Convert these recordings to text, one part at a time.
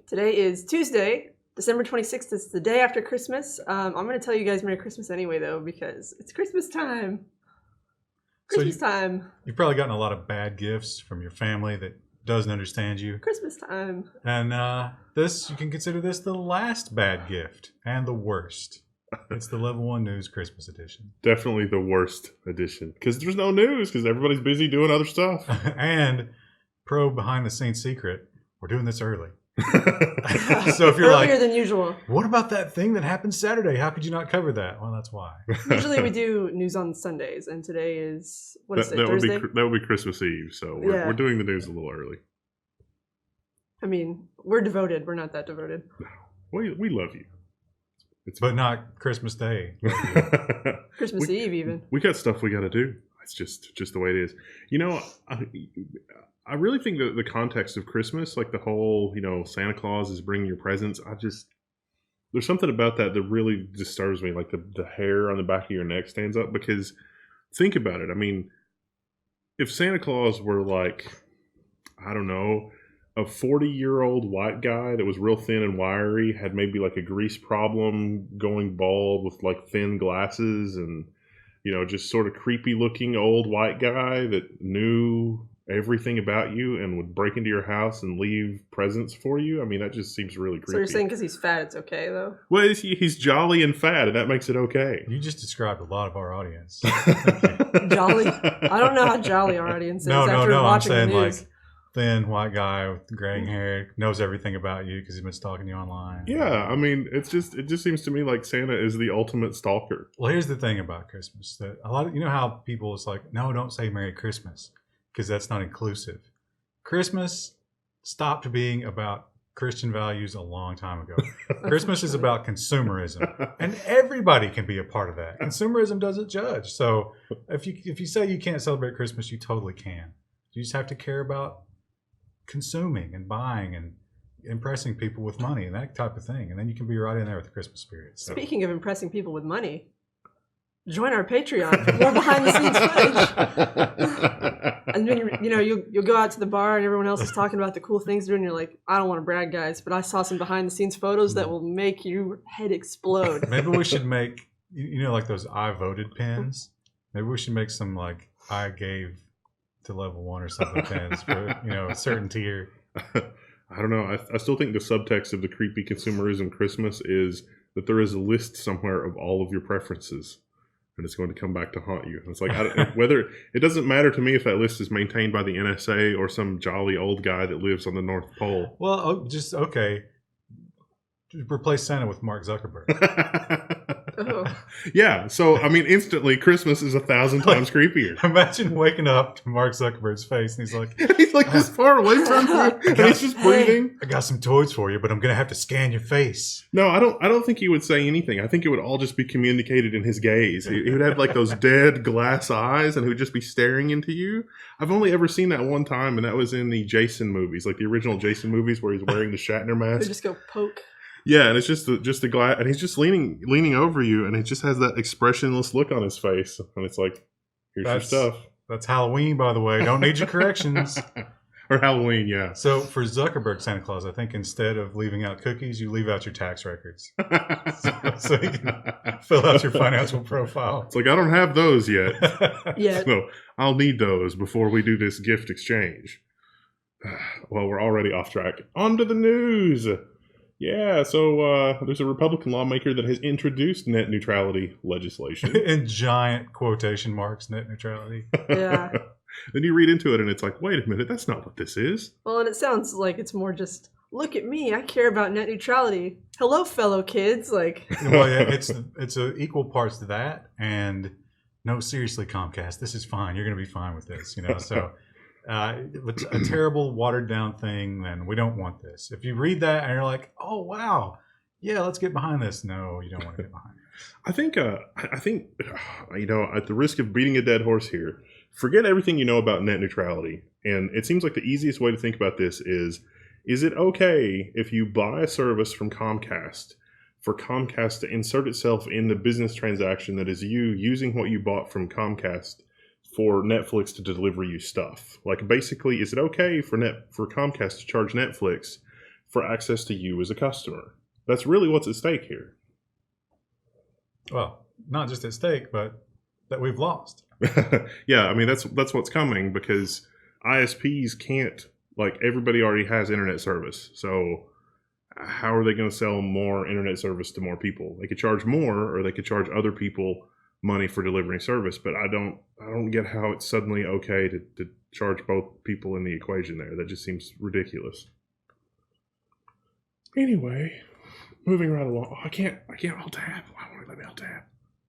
Today is Tuesday, December 26th. It's the day after Christmas. I'm going to tell you guys Merry Christmas anyway, though, because it's Christmas time. Time. You've probably gotten a lot of bad gifts from your family that doesn't understand you. Christmas time. And you can consider this the last bad gift and the worst. It's the Level 1 News Christmas edition. Definitely the worst edition. Because there's no news, because everybody's busy doing other stuff. And pro behind-the-scenes secret, we're doing this early. So if you're earlier than usual. What about that thing that happened Saturday? How could you not cover that? Well, that's why. Usually we do news on Sundays, and today is Thursday? That would be Christmas Eve, so we're doing the news a little early. I mean, we're devoted. We're not that devoted. No, we love you. But not Christmas Day. Christmas Eve, even. We got stuff we got to do. It's just the way it is. You know, I really think that the context of Christmas, like the whole, Santa Claus is bringing your presents, there's something about that really disturbs me. Like the hair on the back of your neck stands up, because think about it. I mean, if Santa Claus were like, I don't know, a 40-year-old white guy that was real thin and wiry, had maybe like a grease problem, going bald with like thin glasses, and, just sort of creepy looking old white guy that knew everything about you and would break into your house and leave presents for you. I mean, that just seems really creepy. So you're saying because he's fat, it's okay, though? Well, he's jolly and fat, and that makes it okay. You just described a lot of our audience. Jolly? I don't know how jolly our audience is. No. I'm saying like thin white guy with graying hair, knows everything about you because he's been stalking you online. Yeah, I mean, it just seems to me like Santa is the ultimate stalker. Well, here's the thing about Christmas, that a lot of, how people, it's like, no, don't say Merry Christmas, because that's not inclusive. Christmas stopped being about Christian values a long time ago. Christmas is about consumerism, and everybody can be a part of that. Consumerism doesn't judge. So if you say you can't celebrate Christmas, you totally can. You just have to care about consuming and buying and impressing people with money and that type of thing, and then you can be right in there with the Christmas spirit. So. Speaking of impressing people with money, join our Patreon for more behind the scenes footage. And then you'll go out to the bar and everyone else is talking about the cool things they're doing. You're like, I don't want to brag, guys, but I saw some behind the scenes photos that will make your head explode. Maybe we should make like those I voted pins. Maybe we should make some like I gave to Level 1 or something pins for a certain tier. I don't know. I still think the subtext of the creepy consumerism Christmas is that there is a list somewhere of all of your preferences, and it's going to come back to haunt you. It's like whether it doesn't matter to me if that list is maintained by the NSA or some jolly old guy that lives on the North Pole. Well, just okay. Replace Santa with Mark Zuckerberg. Oh. Yeah, so I mean, instantly Christmas is 1,000 times creepier. Imagine waking up to Mark Zuckerberg's face, and he's like this far away from you, and he's just breathing. I got some toys for you, but I'm gonna have to scan your face. No, I don't think he would say anything. I think it would all just be communicated in his gaze. He would have like those dead glass eyes, and he would just be staring into you. I've only ever seen that one time, and that was in the Jason movies, like the original Jason movies, where he's wearing the Shatner mask. They just go poke. Yeah, and it's just the glass, and he's just leaning over you, and he just has that expressionless look on his face, and it's like, here's your stuff. That's Halloween, by the way. Don't need your corrections. Or Halloween, yeah. So for Zuckerberg Santa Claus, I think instead of leaving out cookies, you leave out your tax records, so you can fill out your financial profile. It's like, I don't have those yet. Yeah. So I'll need those before we do this gift exchange. Well, we're already off track. On to the news. Yeah, so there's a Republican lawmaker that has introduced net neutrality legislation. In giant quotation marks, net neutrality. Yeah. Then you read into it and it's like, wait a minute, that's not what this is. Well, and it sounds like it's more just, look at me, I care about net neutrality. Hello, fellow kids. Like, well, yeah, it's equal parts to that, and no, seriously, Comcast, this is fine. You're going to be fine with this, So it's a terrible, watered down thing, then we don't want this. If you read that and you're like, oh, wow, yeah, let's get behind this. No, you don't want to get behind it. I think, at the risk of beating a dead horse here, forget everything you know about net neutrality. And it seems like the easiest way to think about this is it okay if you buy a service from Comcast for Comcast to insert itself in the business transaction that is you using what you bought from Comcast for Netflix to deliver you stuff? Like, basically, is it okay for Comcast to charge Netflix for access to you as a customer. That's really what's at stake here. Well, not just at stake, but that we've lost. Yeah, I mean, that's what's coming, because ISPs can't, like, everybody already has internet service. So how are they going to sell more internet service to more people? They could charge more, or they could charge other people money for delivering service, but I don't get how it's suddenly okay to charge both people in the equation there. That just seems ridiculous. Anyway, moving right along. Oh, I can't alt tab. Why won't it let me alt tab?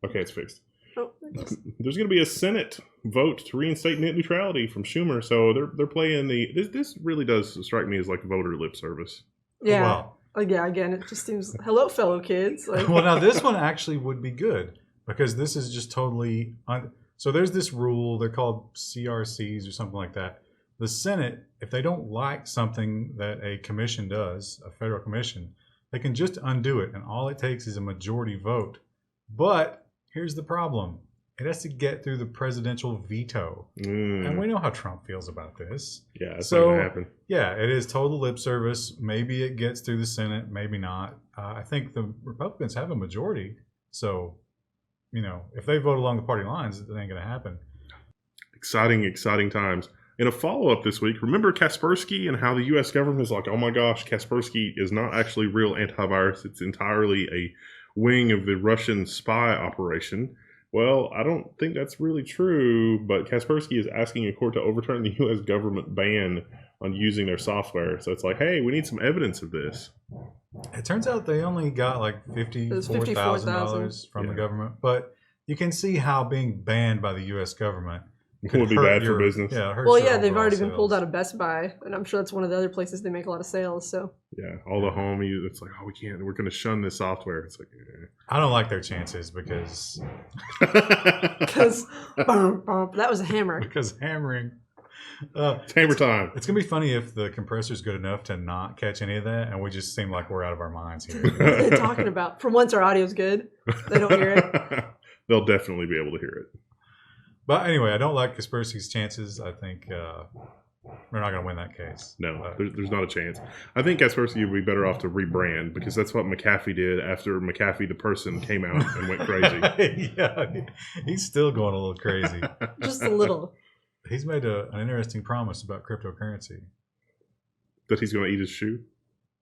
Okay, it's fixed. Oh, I guess. There's going to be a Senate vote to reinstate net neutrality from Schumer, so they're playing this really does strike me as like voter lip service. Yeah. Well, Yeah, again, it just seems, hello, fellow kids. Like, well, now this one actually would be good, because this is just totally so there's this rule, they're called CRCs or something like that. The Senate, if they don't like something that a commission does, a federal commission, they can just undo it, and all it takes is a majority vote. But here's the problem. It has to get through the presidential veto. And we know how Trump feels about this. Yeah, that's not going to happen. Yeah, it is total lip service. Maybe it gets through the Senate, maybe not. I think the Republicans have a majority. So, if they vote along the party lines, it ain't going to happen. Exciting times. In a follow-up this week, remember Kaspersky and how the U.S. government is like, oh my gosh, Kaspersky is not actually real antivirus. It's entirely a wing of the Russian spy operation. Well, I don't think that's really true, but Kaspersky is asking a court to overturn the U.S. government ban on using their software. So it's like, hey, we need some evidence of this. It turns out they only got like $54,000 from the government, but you can see how being banned by the U.S. government would be bad for business. Yeah, well, yeah, they've already been pulled out of Best Buy, and I'm sure that's one of the other places they make a lot of sales. So yeah, all the homies, it's like, oh, we can't. We're going to shun this software. It's like, I don't like their chances because that was a hammer. Because hammering. It's hammer time. It's gonna be funny if the compressor's good enough to not catch any of that, and we just seem like we're out of our minds here. What are they talking about? For once, our audio's good. They don't hear it. They'll definitely be able to hear it. But anyway, I don't like Kaspersky's chances. I think we're not going to win that case. No, there's not a chance. I think Kaspersky would be better off to rebrand, because that's what McAfee did after McAfee the person came out and went crazy. Yeah, he's still going a little crazy. Just a little. He's made an interesting promise about cryptocurrency. That he's going to eat his shoe?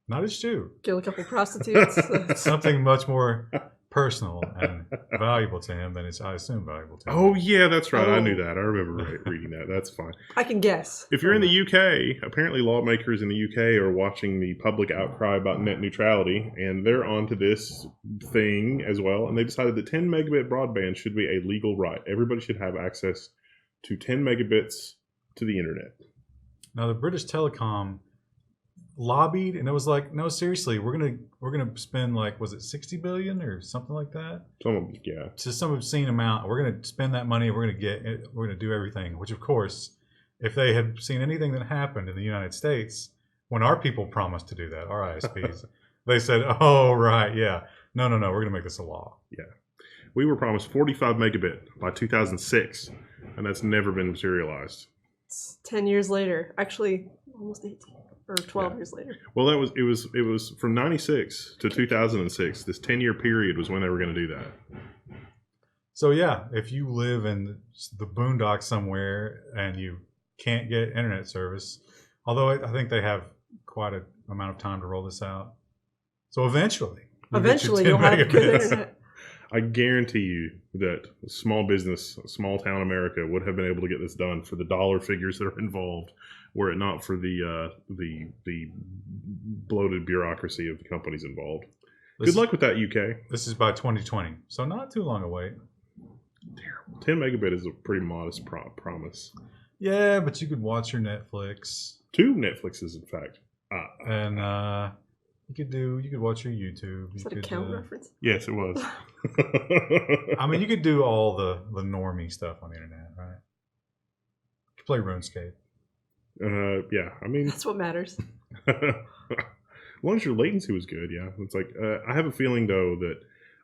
Not his shoe. Kill a couple prostitutes. Something much more personal and valuable to him than it's, I assume, valuable to him. Oh, yeah, that's right. I knew that. I remember reading that. That's fine. I can guess. If you're in the UK, apparently lawmakers in the UK are watching the public outcry about net neutrality, and they're onto this thing as well. And they decided that 10 megabit broadband should be a legal right. Everybody should have access to 10 megabits to the internet. Now, the British Telecom lobbied, and it was like, no, seriously, we're gonna spend, like, was it 60 billion or something like that? Yeah. To some obscene amount. We're gonna spend that money. We're gonna do everything. Which, of course, if they had seen anything that happened in the United States when our people promised to do that, our ISPs, they said, "Oh, right, yeah, no, we're gonna make this a law." Yeah, we were promised 45 megabit by 2006, and that's never been materialized. It's 10 years later, actually, almost 18. Or 12 years later. Well, it was from 96 to 2006. This 10-year period was when they were going to do that. So yeah, if you live in the boondocks somewhere and you can't get internet service, although I think they have quite an amount of time to roll this out. So eventually you'll have good internet. I guarantee you that small business, small town America would have been able to get this done for the dollar figures that are involved, were it not for the bloated bureaucracy of the companies involved. Good luck with that, UK. This is by 2020, so not too long away. Terrible. 10 megabit is a pretty modest promise. Yeah, but you could watch your Netflix. 2 Netflixes, in fact. And you could watch your YouTube. Is that a count reference? Yes, it was. I mean, you could do all the normie stuff on the internet, right? You could play RuneScape. Yeah, I mean, that's what matters. As long as your latency was good, yeah. It's like I have a feeling though that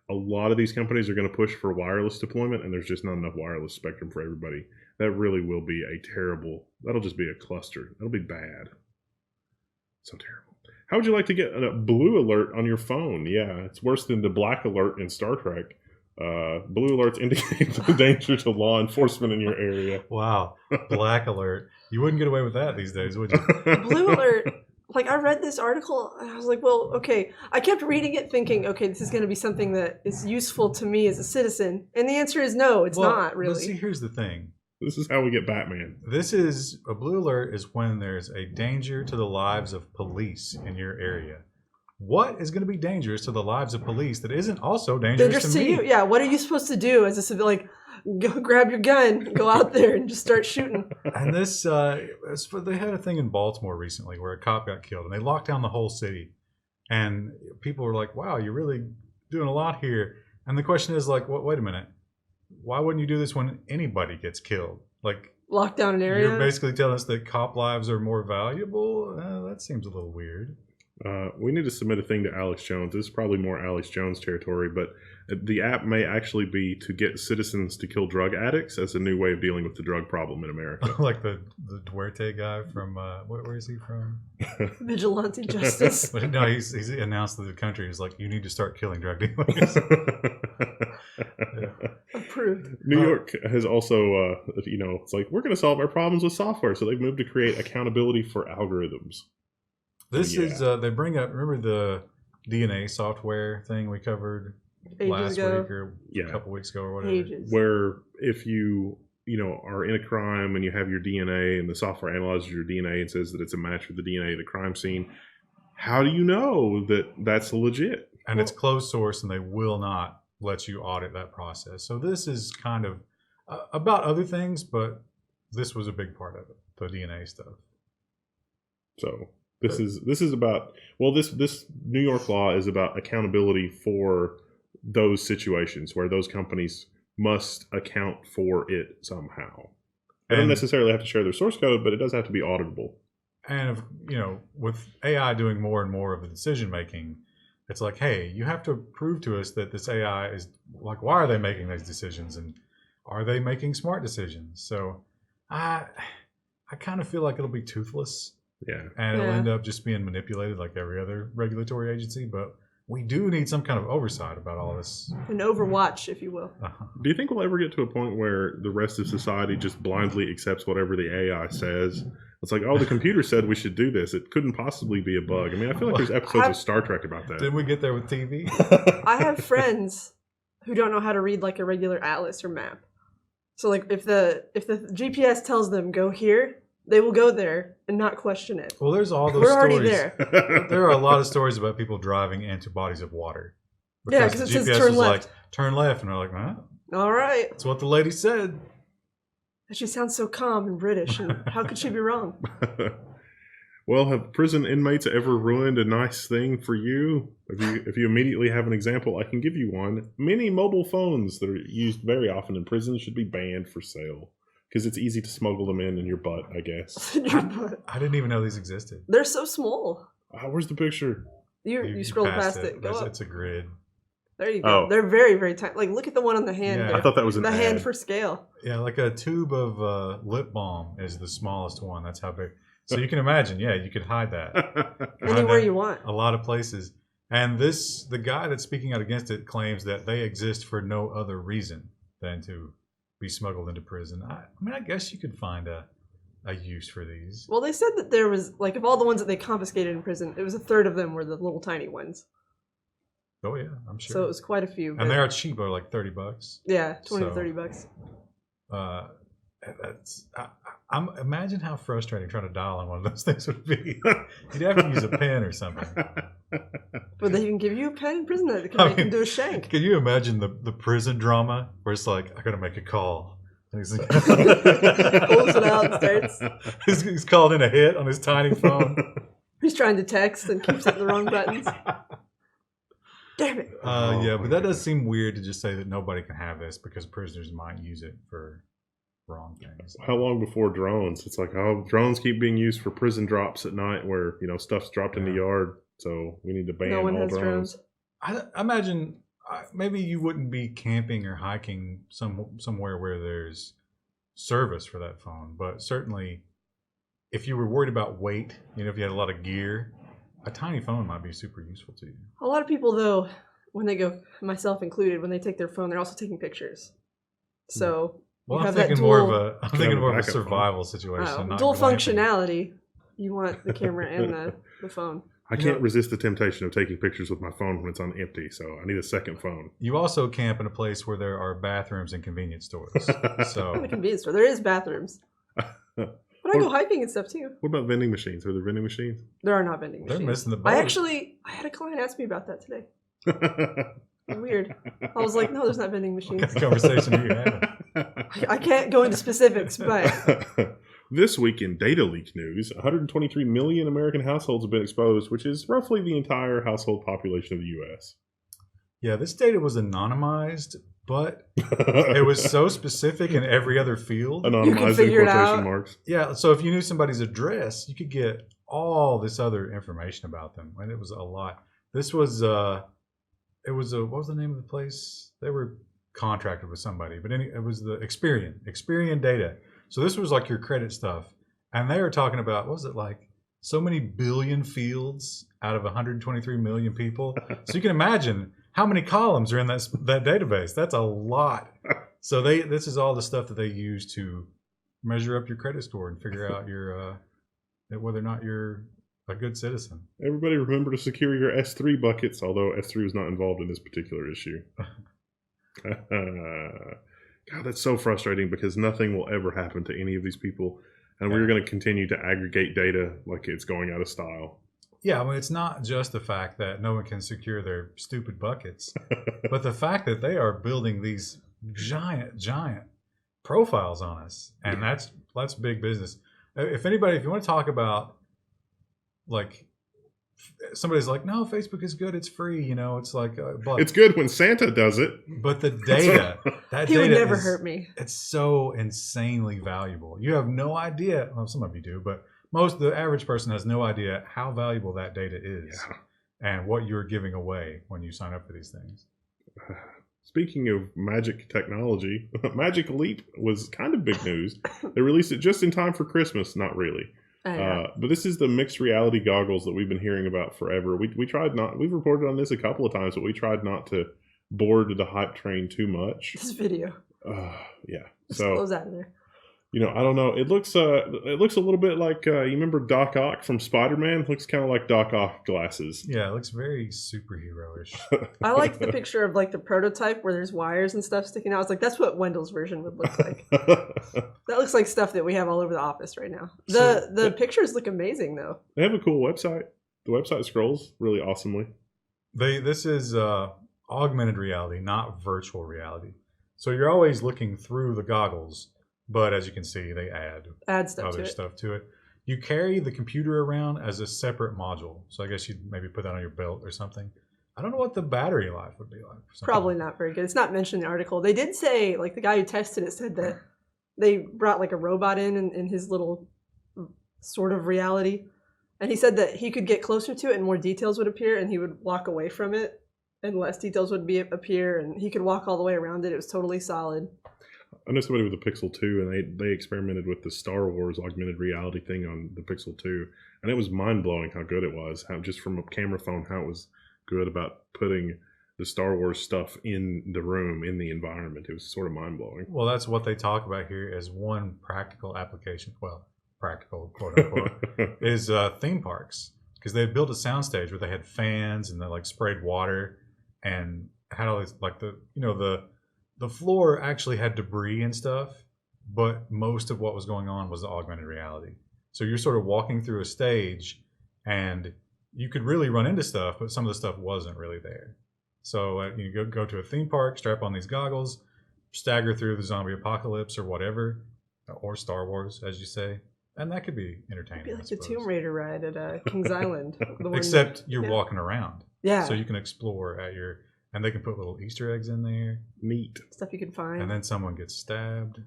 a lot of these companies are going to push for wireless deployment, and there's just not enough wireless spectrum for everybody. That really will be that'll just be a cluster. That'll be bad. So terrible. How would you like to get a blue alert on your phone? Yeah, it's worse than the black alert in Star Trek. Blue alerts indicate the danger to law enforcement in your area. Wow, black alert. You wouldn't get away with that these days, would you? Blue alert. Like, I read this article and I was like, well, okay. I kept reading it thinking, okay, this is going to be something that is useful to me as a citizen. And the answer is no, it's not really. But see, here's the thing. This is how we get Batman. This is a blue alert is when there's a danger to the lives of police in your area. What is going to be dangerous to the lives of police that isn't also dangerous to me? You? Yeah, what are you supposed to do as a civil? Like, go grab your gun, go out there and just start shooting. And this, they had a thing in Baltimore recently where a cop got killed and they locked down the whole city. And people were like, wow, you're really doing a lot here. And the question is like, wait a minute. Why wouldn't you do this when anybody gets killed? Like, lock down an area? You're basically telling us that cop lives are more valuable? That seems a little weird. We need to submit a thing to Alex Jones. This is probably more Alex Jones territory, but the app may actually be to get citizens to kill drug addicts as a new way of dealing with the drug problem in America. Like the Duarte guy from, where is he from? Vigilante Justice. But no, he's announced to the country, he's like, you need to start killing drug dealers. Approved. New York has also, it's like, we're going to solve our problems with software. So they've moved to create accountability for algorithms. This is, they bring up, remember the DNA software thing we covered last week or a couple weeks ago or whatever? Where if you are in a crime and you have your DNA and the software analyzes your DNA and says that it's a match with the DNA of the crime scene, how do you know that that's legit? And it's closed source and they will not let you audit that process. So this is kind of about other things, but this was a big part of it, the DNA stuff. So this is about, this New York law is about accountability for those situations where those companies must account for it somehow. They don't necessarily have to share their source code, but it does have to be auditable. And with AI doing more and more of the decision making, it's like, hey, you have to prove to us that this AI is like, why are they making these decisions, and are they making smart decisions? So I kind of feel like it'll be toothless. Yeah. And it'll end up just being manipulated like every other regulatory agency. But we do need some kind of oversight about all this. An overwatch, if you will. Do you think we'll ever get to a point where the rest of society just blindly accepts whatever the AI says? It's like, oh, the computer said we should do this. It couldn't possibly be a bug. I mean, I feel like there's episodes of Star Trek about that. Did we get there with TV? I have friends who don't know how to read like a regular atlas or map. So like if the GPS tells them go here, they will go there and not question it. Well, there's all those We're stories. already there. There are a lot of stories about people driving into bodies of water. Yeah, because it says turn left. Like, turn left. And they're like, huh? All right. That's what the lady said. She sounds so calm and British. And how could she be wrong? Well, have prison inmates ever ruined a nice thing for you? If you immediately have an example, I can give you one. Many mobile phones that are used very often in prison should be banned for sale. Because it's easy to smuggle them in your butt, I guess. I didn't even know these existed. They're so small. Where's the picture? You scroll past it. Go up. It's a grid. There you go. Oh. They're very, very tiny. Like, look at the one on the hand. Yeah. I thought that was an ad. hand for scale. Yeah, like a tube of lip balm is the smallest one. That's how big. So you can imagine, you could hide that. Anywhere you want. A lot of places. And the guy that's speaking out against it claims that they exist for no other reason than to be smuggled into prison. I guess you could find a use for these. Well, they said that there was, like, of all the ones that they confiscated in prison, it was a third of them were the little tiny ones. Oh, yeah, I'm sure. So it was quite a few. And they are cheap, they're like $30. Yeah, 20 to $30. Imagine how frustrating trying to dial on one of those things would be. You'd have to use a pen or something. But they can give you a pen in prison that can make them do a shank. Can you imagine the prison drama where it's like, I gotta make a call. And he's like, pulls it out and starts. He's called in a hit on his tiny phone. He's trying to text and keeps hitting the wrong buttons. Damn it. Yeah, but that does seem weird to just say that nobody can have this because prisoners might use it for wrong things. How long before drones? It's like, oh, drones keep being used for prison drops at night where, stuff's dropped in the yard. So we need to ban all drones. I imagine maybe you wouldn't be camping or hiking somewhere where there's service for that phone. But certainly if you were worried about weight, if you had a lot of gear, a tiny phone might be super useful to you. A lot of people, though, when they go, myself included, when they take their phone, they're also taking pictures. So Well, you I'm have that thinking dual, more of a backup survival situation. not dual glamping. functionality. You want the camera and the phone. I can't resist the temptation of taking pictures with my phone when it's on empty, so I need a second phone. You also camp in a place where there are bathrooms and convenience stores. So In the convenience store, there is bathrooms. But I go hiking and stuff too. What about vending machines? Are there vending machines? There are not vending machines. they're missing the boat. I had a client ask me about that today. Weird. I was like, no, there's not vending What machines. kind of conversation are you having? I can't go into specifics, but This week in data leak news, 123 million American households have been exposed, which is roughly the entire household population of the U.S. Yeah, this data was anonymized, but it was so specific in every other field. Anonymized in figure it quotation out. marks. Yeah, so if you knew somebody's address, you could get all this other information about them, and it was a lot. This was what was the name of the place? They were contracted with somebody, but it was the Experian data. So this was like your credit stuff, and they were talking about, what was it like, so many billion fields out of 123 million people. So you can imagine how many columns are in that database. That's a lot. So this is all the stuff that they use to measure up your credit score and figure out your whether or not you're a good citizen. Everybody remember to secure your S3 buckets, although S3 was not involved in this particular issue. God, that's so frustrating because nothing will ever happen to any of these people. And we're going to continue to aggregate data like it's going out of style. Yeah, I mean, it's not just the fact that no one can secure their stupid buckets, but the fact that they are building these giant profiles on us. And that's big business. If you want to talk about, like, somebody's like, no, Facebook is good, it's free, it's like, but It's good when Santa does it. But the data, that he data would never is, hurt me. It's so insanely valuable. You have no idea. Well, some of you do, but the average person has no idea how valuable that data is and what you're giving away when you sign up for these things. Speaking of magic technology, Magic Leap was kind of big news. They released it just in time for Christmas. Not really. But this is the mixed reality goggles that we've been hearing about forever. We've reported on this a couple of times, but we tried not to board the hype train too much. This video. Yeah. Just So close out of there. I don't know. It looks a little bit like you remember Doc Ock from Spider-Man. It looks kind of like Doc Ock glasses. Yeah, it looks very superhero-ish. I like the picture of like the prototype where there's wires and stuff sticking out. I was like, that's what Wendell's version would look like. That looks like stuff that we have all over the office right now. The pictures look amazing though. They have a cool website. The website scrolls really awesomely. This is augmented reality, not virtual reality. So you're always looking through the goggles, but as you can see, they add Stuff other to it. stuff to it. You carry the computer around as a separate module. So I guess you'd maybe put that on your belt or something. I don't know what the battery life would be like. Probably not very good. It's not mentioned in the article. They did say, like the guy who tested it said that they brought like a robot in his little sort of reality. And he said that he could get closer to it and more details would appear and he would walk away from it and less details would appear and he could walk all the way around it. It was totally solid. I know somebody with a Pixel 2, and they experimented with the Star Wars augmented reality thing on the Pixel 2, and it was mind-blowing how good it was, how just from a camera phone, how it was good about putting the Star Wars stuff in the room, in the environment. It was sort of mind-blowing. Well, that's what they talk about here as one practical application. Well, practical, quote unquote, is theme parks. Because they built a soundstage where they had fans and they like sprayed water and had all these, like the floor actually had debris and stuff, but most of what was going on was the augmented reality. So you're sort of walking through a stage and you could really run into stuff, but some of the stuff wasn't really there. So you go to a theme park, strap on these goggles, stagger through the zombie apocalypse or whatever, or Star Wars, as you say. And that could be entertaining. It'd be like the Tomb Raider ride at Kings Island. Except you're walking around. Yeah. So you can explore and they can put little Easter eggs in there. Neat. Stuff you can find. And then someone gets stabbed.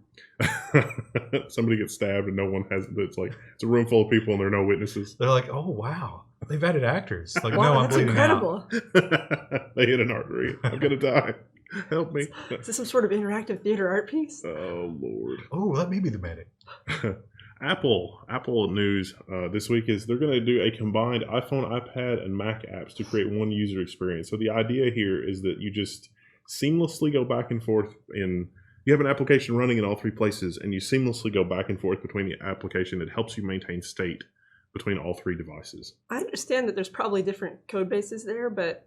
Somebody gets stabbed and no one has, it's a room full of people and there are no witnesses. They're like, oh, wow. They've added actors. Like, wow, no, I'm that's bleeding incredible. Out. They hit an artery. I'm going to die. Help me. Is this some sort of interactive theater art piece? Oh, Lord. Oh, let me be the medic. Apple news this week is they're going to do a combined iPhone, iPad, and Mac apps to create one user experience. So the idea here is that you just seamlessly go back and forth you have an application running in all three places, and you seamlessly go back and forth between the application. It helps you maintain state between all three devices. I understand that there's probably different code bases there, but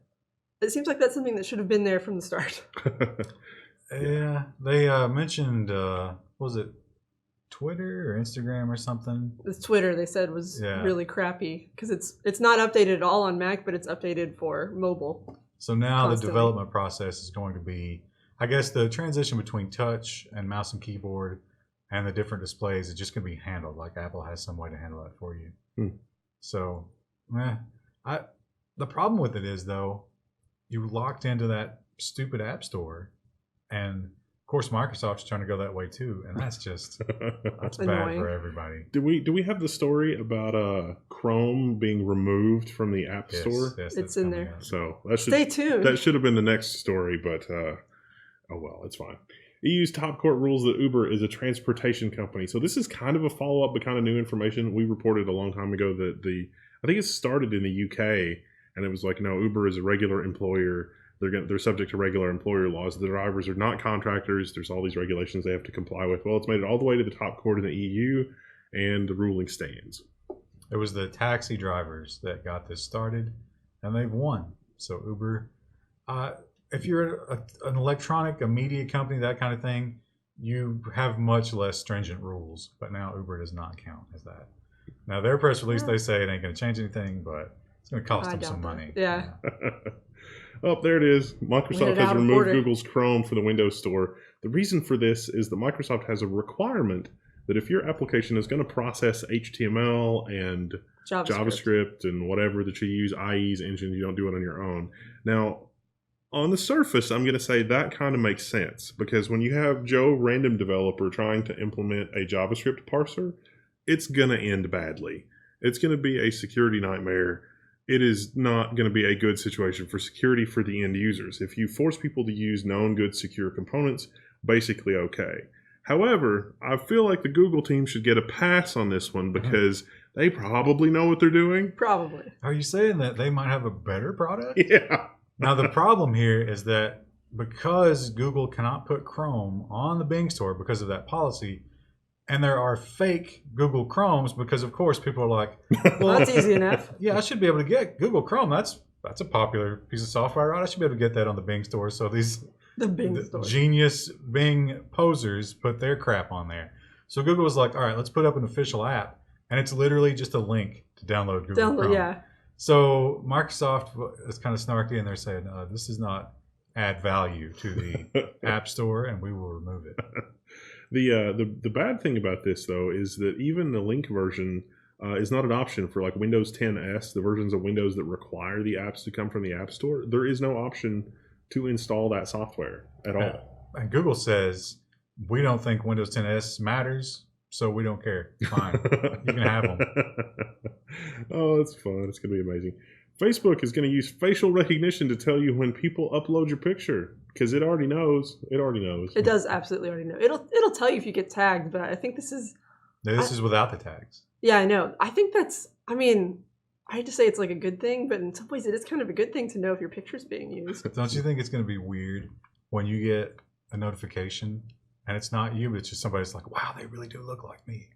it seems like that's something that should have been there from the start. Yeah, they mentioned, was it Twitter or Instagram or something? This Twitter, they said, was really crappy because it's not updated at all on Mac, but it's updated for mobile. So now constantly. The development process is going to be, I guess the transition between touch and mouse and keyboard and the different displays is just going to be handled. Like Apple has some way to handle that for you. So, the problem with it is, though, you're locked into that stupid app store. And of course, Microsoft's trying to go that way too, and that's just that's bad for everybody. Do we have the story about Chrome being removed from the App Store? Yes, it's in there. Out. So stay tuned. That should have been the next story, but oh well, it's fine. EU's top court rules that Uber is a transportation company. So this is kind of a follow up, but kind of new information. We reported a long time ago that I think it started in the UK, and it was like, no, Uber is a regular employer. They're subject to regular employer laws. The drivers are not contractors. There's all these regulations they have to comply with. Well, it's made it all the way to the top court in the EU, and the ruling stands. It was the taxi drivers that got this started, and they've won. So Uber, if you're an electronic, a media company, that kind of thing, you have much less stringent rules. But now Uber does not count as that. Now their press release, they say it ain't going to change anything, but it's going to cost them some money. Yeah. Oh, there it is. Microsoft has removed Google's Chrome for the Windows Store. The reason for this is that Microsoft has a requirement that if your application is going to process HTML and JavaScript and whatever that you use, IE's engine, you don't do it on your own. Now, on the surface, I'm going to say that kind of makes sense, because when you have Joe, random developer, trying to implement a JavaScript parser, it's going to end badly. It's going to be a security nightmare. It is not going to be a good situation for security for the end users. If you force people to use known good secure components, basically okay. However, I feel like the Google team should get a pass on this one because they probably know what they're doing. Probably. Are you saying that they might have a better product? Yeah. Now, the problem here is that because Google cannot put Chrome on the Bing store because of that policy, and there are fake Google Chromes because, of course, people are like, well, that's easy enough. Yeah, I should be able to get Google Chrome. That's a popular piece of software, right? I should be able to get that on the Bing store. So these genius Bing posers put their crap on there. So Google was like, all right, let's put up an official app. And it's literally just a link to download Google Chrome. Yeah. So Microsoft is kind of snarky, and they're saying, this does not add value to the App Store, and we will remove it. The bad thing about this, though, is that even the link version is not an option for like Windows 10s, the versions of Windows that require the apps to come from the App Store. There is no option to install that software at all. And Google says, we don't think Windows 10s matters, so we don't care. Fine. You can have them. Oh, that's fun. It's going to be amazing. Facebook is going to use facial recognition to tell you when people upload your picture, because it already knows. It does absolutely already know. It'll tell you if you get tagged, but I think this is... This is without the tags. Yeah, I know. I think that's... I mean, I hate to say it's like a good thing, but in some ways it is kind of a good thing to know if your picture's being used. Don't you think it's going to be weird when you get a notification and it's not you, but it's just somebody that's like, wow, they really do look like me.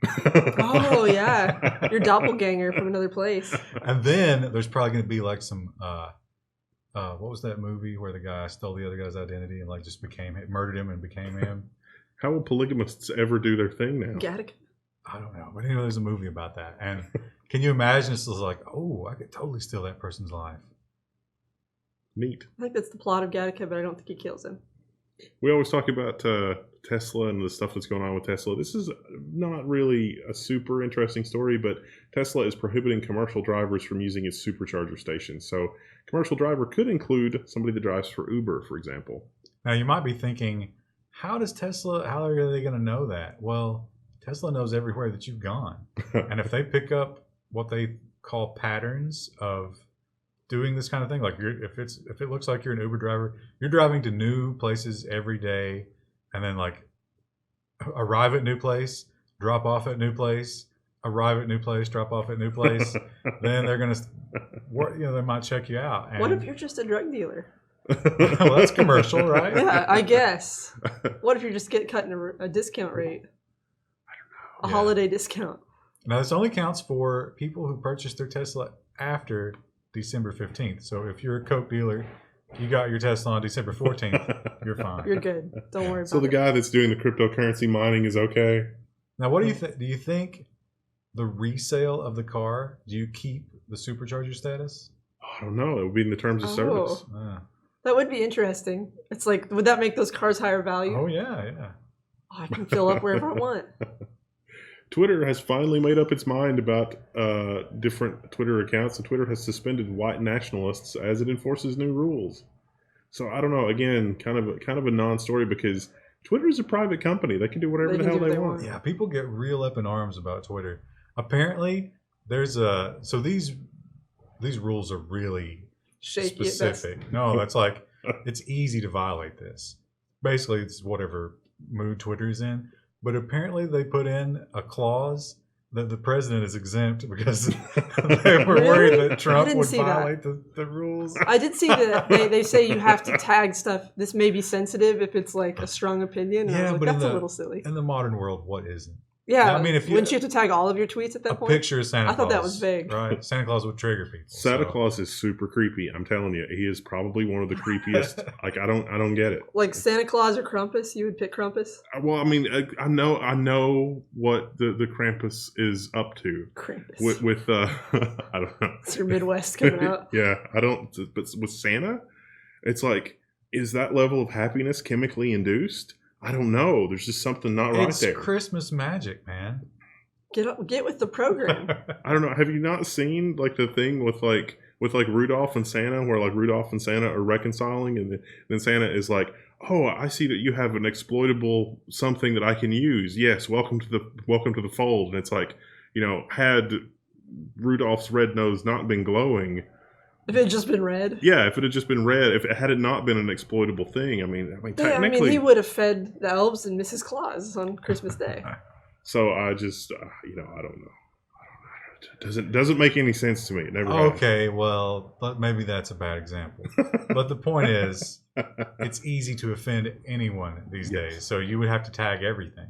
Oh, yeah. Your doppelganger from another place. And then there's probably going to be like some, what was that movie where the guy stole the other guy's identity and like just murdered him and became him? How will polygamists ever do their thing now? Gattaca? I don't know. But anyway, there's a movie about that. And can you imagine it's like, oh, I could totally steal that person's life. Neat. I think that's the plot of Gattaca, but I don't think he kills him. We always talk about Tesla and the stuff that's going on with Tesla. This is not really a super interesting story, but Tesla is prohibiting commercial drivers from using its Supercharger stations. So commercial driver could include somebody that drives for Uber, for example. Now you might be thinking, how are they going to know that? Well, Tesla knows everywhere that you've gone. And if they pick up what they call patterns of doing this kind of thing, like if it looks like you're an Uber driver, you're driving to new places every day, and then like arrive at new place, drop off at new place, arrive at new place, drop off at new place. Then they're going to, they might check you out. And, What if you're just a drug dealer? well, that's commercial, right? Yeah, I guess. What if you just get cut in a discount rate? A holiday discount. Now, this only counts for people who purchased their Tesla after December 15th. So if you're a Coke dealer, you got your Tesla on December 14th, you're fine. You're good. Don't worry about it. So the guy that's doing the cryptocurrency mining is okay? Now, what do you think? Do you think the resale of the car, do you keep the Supercharger status? I don't know. It would be in the terms of service. That would be interesting. It's like, would that make those cars higher value? Oh, yeah. I can fill up wherever I want. Twitter has finally made up its mind about different Twitter accounts, and Twitter has suspended white nationalists as it enforces new rules. So I don't know. Again, kind of a non-story because Twitter is a private company. They can do whatever the hell they want. Yeah, people get real up in arms about Twitter. Apparently, there's so these rules are really shaky specific. No, that's like it's easy to violate this. Basically, it's whatever mood Twitter's in. But apparently they put in a clause that the president is exempt because they were worried that Trump would violate the rules. I did see that they say you have to tag stuff. This may be sensitive if it's like a strong opinion. And I was like, that's a little silly. In the modern world, what isn't? Yeah, I mean, wouldn't you have to tag all of your tweets at that point? A picture of Santa Claus. I thought that was vague. Right, Santa Claus would trigger people. Santa Claus is super creepy. I'm telling you, he is probably one of the creepiest. Like, I don't get it. Like Santa Claus or Krampus? You would pick Krampus? Well, I mean, I know what the Krampus is up to. Krampus with I don't know. It's your Midwest coming out. Yeah, I don't. But with Santa, it's like, is that level of happiness chemically induced? I don't know. There's just something not right there. It's Christmas magic, man. Get with the program. I don't know. Have you not seen like the thing with Rudolph and Santa, where like Rudolph and Santa are reconciling, and then Santa is like, "Oh, I see that you have an exploitable something that I can use. Yes, welcome to the fold." And it's like, had Rudolph's red nose not been glowing. If it had just been red? Yeah, if it had just been red, had it not been an exploitable thing, I mean, technically... he would have fed the elves and Mrs. Claus on Christmas Day. So I just, I don't know. It doesn't make any sense to me. It never has. Okay, well, maybe that's a bad example. But the point is, it's easy to offend anyone these days, so you would have to tag everything.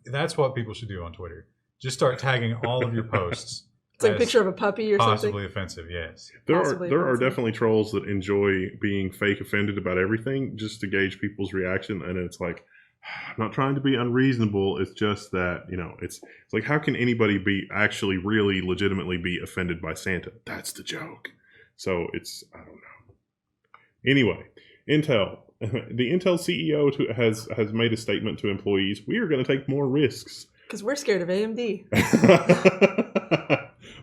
That's what people should do on Twitter. Just start tagging all of your posts. It's like a picture of a puppy or possibly something. Offensive, yes. There are definitely trolls that enjoy being fake offended about everything just to gauge people's reaction, and it's like, I'm not trying to be unreasonable. It's just that, it's like, how can anybody be actually really legitimately be offended by Santa? That's the joke. So I don't know. Anyway, Intel. The Intel CEO has made a statement to employees. We are going to take more risks. Because we're scared of AMD.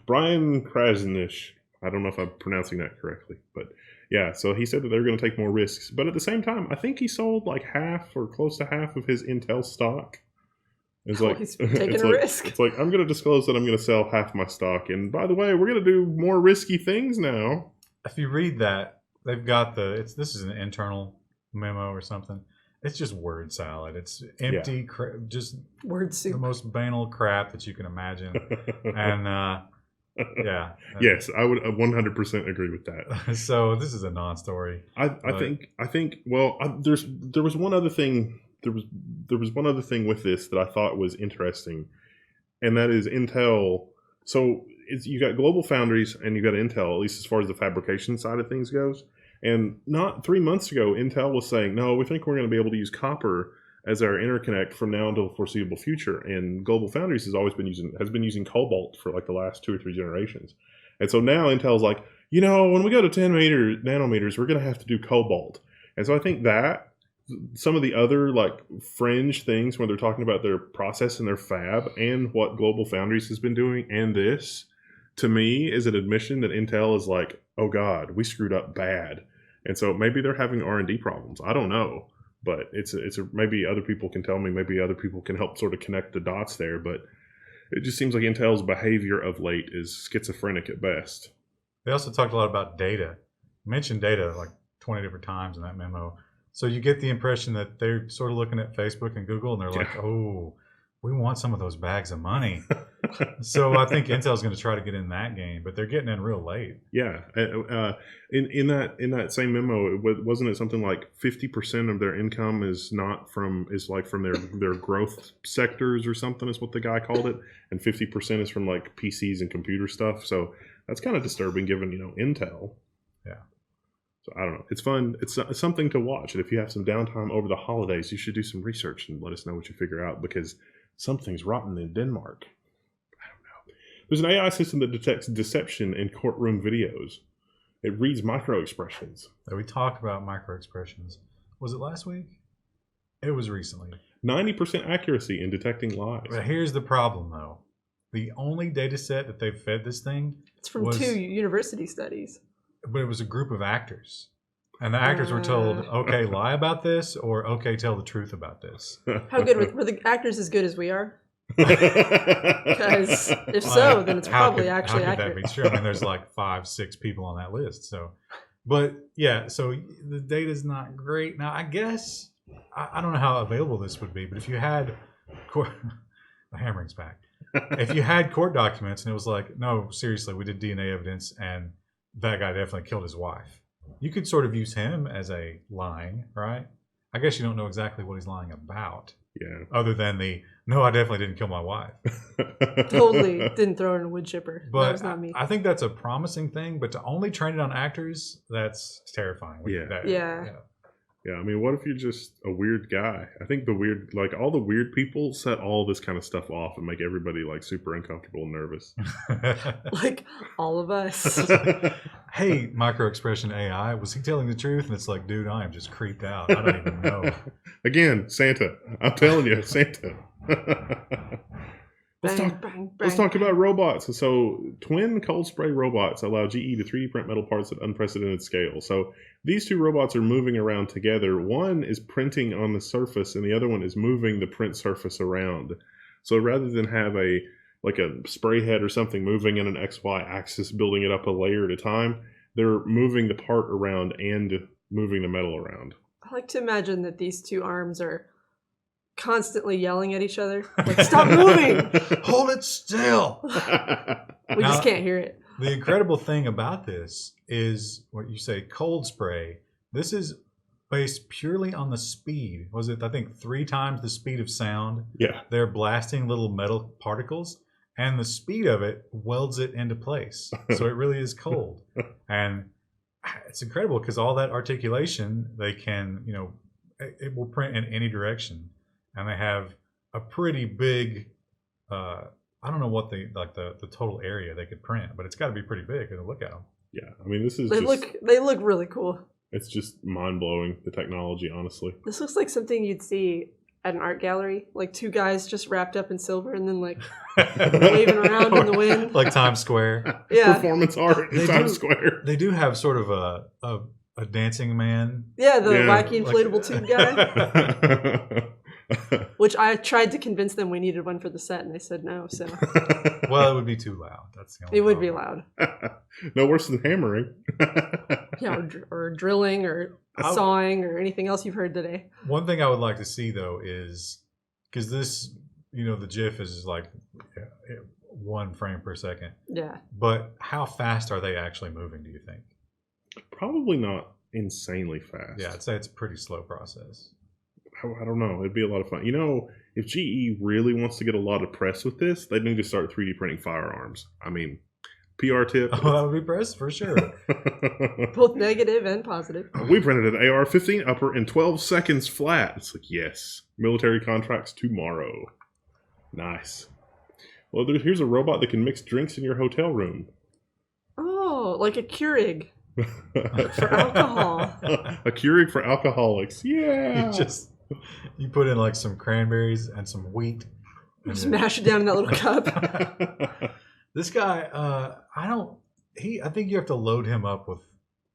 Brian Krasnish, I don't know if I'm pronouncing that correctly, but yeah, so he said that they're going to take more risks. But at the same time, I think he sold like half or close to half of his Intel stock. It's like he's taking a risk. It's like, I'm going to disclose that I'm going to sell half my stock. And by the way, we're going to do more risky things now. If you read that, they've got this is an internal memo or something. It's just word salad. It's empty, just word soup. The most banal crap that you can imagine. And yeah. Yes, I would 100% agree with that. So this is a non-story. I think. Well, there was one other thing. There was one other thing with this that I thought was interesting, and that is Intel. So you got Global Foundries and you got Intel, at least as far as the fabrication side of things goes. And not 3 months ago, Intel was saying, no, we think we're going to be able to use copper as our interconnect from now until the foreseeable future. And Global Foundries has been using cobalt for like the last 2 or 3 generations. And so now Intel's like, when we go to 10 nanometers, we're going to have to do cobalt. And so I think that some of the other like fringe things when they're talking about their process and their fab and what Global Foundries has been doing and this, to me, is an admission that Intel is like, oh God, we screwed up bad. And so maybe they're having R&D problems. I don't know. But maybe other people can tell me, maybe other people can help sort of connect the dots there. But it just seems like Intel's behavior of late is schizophrenic at best. They also talked a lot about data. Mentioned data like 20 different times in that memo. So you get the impression that they're sort of looking at Facebook and Google and they're like, oh, we want some of those bags of money. So I think Intel's going to try to get in that game, but they're getting in real late. Yeah, in that same memo, wasn't it something like 50% of their income is from their growth sectors or something is what the guy called it, and 50% is from like PCs and computer stuff. So that's kind of disturbing, given Intel. Yeah. So I don't know. It's fun. It's something to watch, and if you have some downtime over the holidays, you should do some research and let us know what you figure out, because something's rotten in Denmark. There's an AI system that detects deception in courtroom videos. It reads micro-expressions. We talked about micro-expressions. Was it last week? It was recently. 90% accuracy in detecting lies. But here's the problem, though. The only data set that they've fed this thing... It's from 2 university studies. But it was a group of actors. And the actors were told, okay, lie about this, or okay, tell the truth about this. How good were the actors as good as we are? Because if so, then it's probably actually how could accurate. That be true? I mean, there's like 5-6 people on that list. So, but yeah, so the data's not great. Now, I guess I don't know how available this would be, but if you had court, the hammering's back. If you had court documents and it was like, no, seriously, we did DNA evidence and that guy definitely killed his wife, you could sort of use him as a lying, right? I guess you don't know exactly what he's lying about. Yeah. Other than no, I definitely didn't kill my wife. Totally didn't throw her in a wood chipper. But That was not me. I think that's a promising thing, but to only train it on actors, that's terrifying. Yeah. Yeah, I mean, what if you're just a weird guy? I think all the weird people set all this kind of stuff off and make everybody like super uncomfortable and nervous. Like all of us. Hey, micro-expression AI, was he telling the truth? And it's like, dude, I am just creeped out. I don't even know. Again, Santa. I'm telling you, Santa. Let's talk about robots. So twin cold spray robots allow GE to 3D print metal parts at unprecedented scale. So these 2 robots are moving around together. One is printing on the surface and the other one is moving the print surface around. So rather than have a spray head or something moving in an XY axis, building it up a layer at a time, they're moving the part around and moving the metal around. I like to imagine that these 2 arms are constantly yelling at each other. Like, stop moving! Hold it still! We just can't hear it. The incredible thing about this is what you say, cold spray. This is based purely on the speed. Was it, I think, 3 times the speed of sound? Yeah. They're blasting little metal particles, and the speed of it welds it into place. So it really is cold. And it's incredible because all that articulation, they can, it will print in any direction. And they have a pretty big, I don't know what the total area they could print, but it's got to be pretty big to look at them. Yeah, I mean, they look really cool. It's just mind blowing, the technology, honestly. This looks like something you'd see at an art gallery, like 2 guys just wrapped up in silver and then like waving around in the wind, like Times Square. Yeah, performance art in Times Square. They do have sort of a dancing man. Yeah, the wacky inflatable tube guy. Which I tried to convince them we needed one for the set, and they said no. So, well, it would be too loud. That's the only it would problem. be loud. No worse than hammering. Yeah, or drilling, or sawing, or anything else you've heard today. One thing I would like to see though is because this, the GIF is like 1 frame per second. Yeah. But how fast are they actually moving? Do you think? Probably not insanely fast. Yeah, I'd say it's a pretty slow process. I don't know. It'd be a lot of fun. If GE really wants to get a lot of press with this, they need to start 3D printing firearms. I mean, PR tip. Oh, that would be press for sure. Both negative and positive. We printed an AR-15 upper in 12 seconds flat. It's like, yes. Military contracts tomorrow. Nice. Well, here's a robot that can mix drinks in your hotel room. Oh, like a Keurig. For alcohol. A Keurig for alcoholics. Yeah. You put in like some cranberries and some wheat. And smash it down in that little cup. This guy, I think you have to load him up with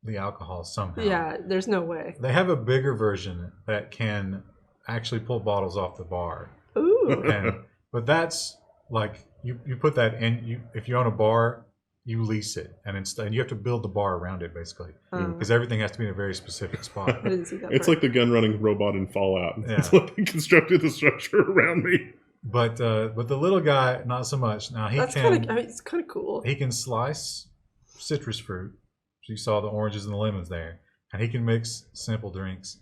the alcohol somehow. Yeah, there's no way. They have a bigger version that can actually pull bottles off the bar. Ooh. But that's like, you put that in, if you own a bar, you lease it, and you have to build the bar around it basically, because everything has to be in a very specific spot. I didn't see that. It's like the gun running robot in Fallout. Yeah. It's like they constructed the structure around me. But the little guy, not so much. Now That's kind of. I mean, it's kind of cool. he can slice citrus fruit. So you saw the oranges and the lemons there, and he can mix simple drinks.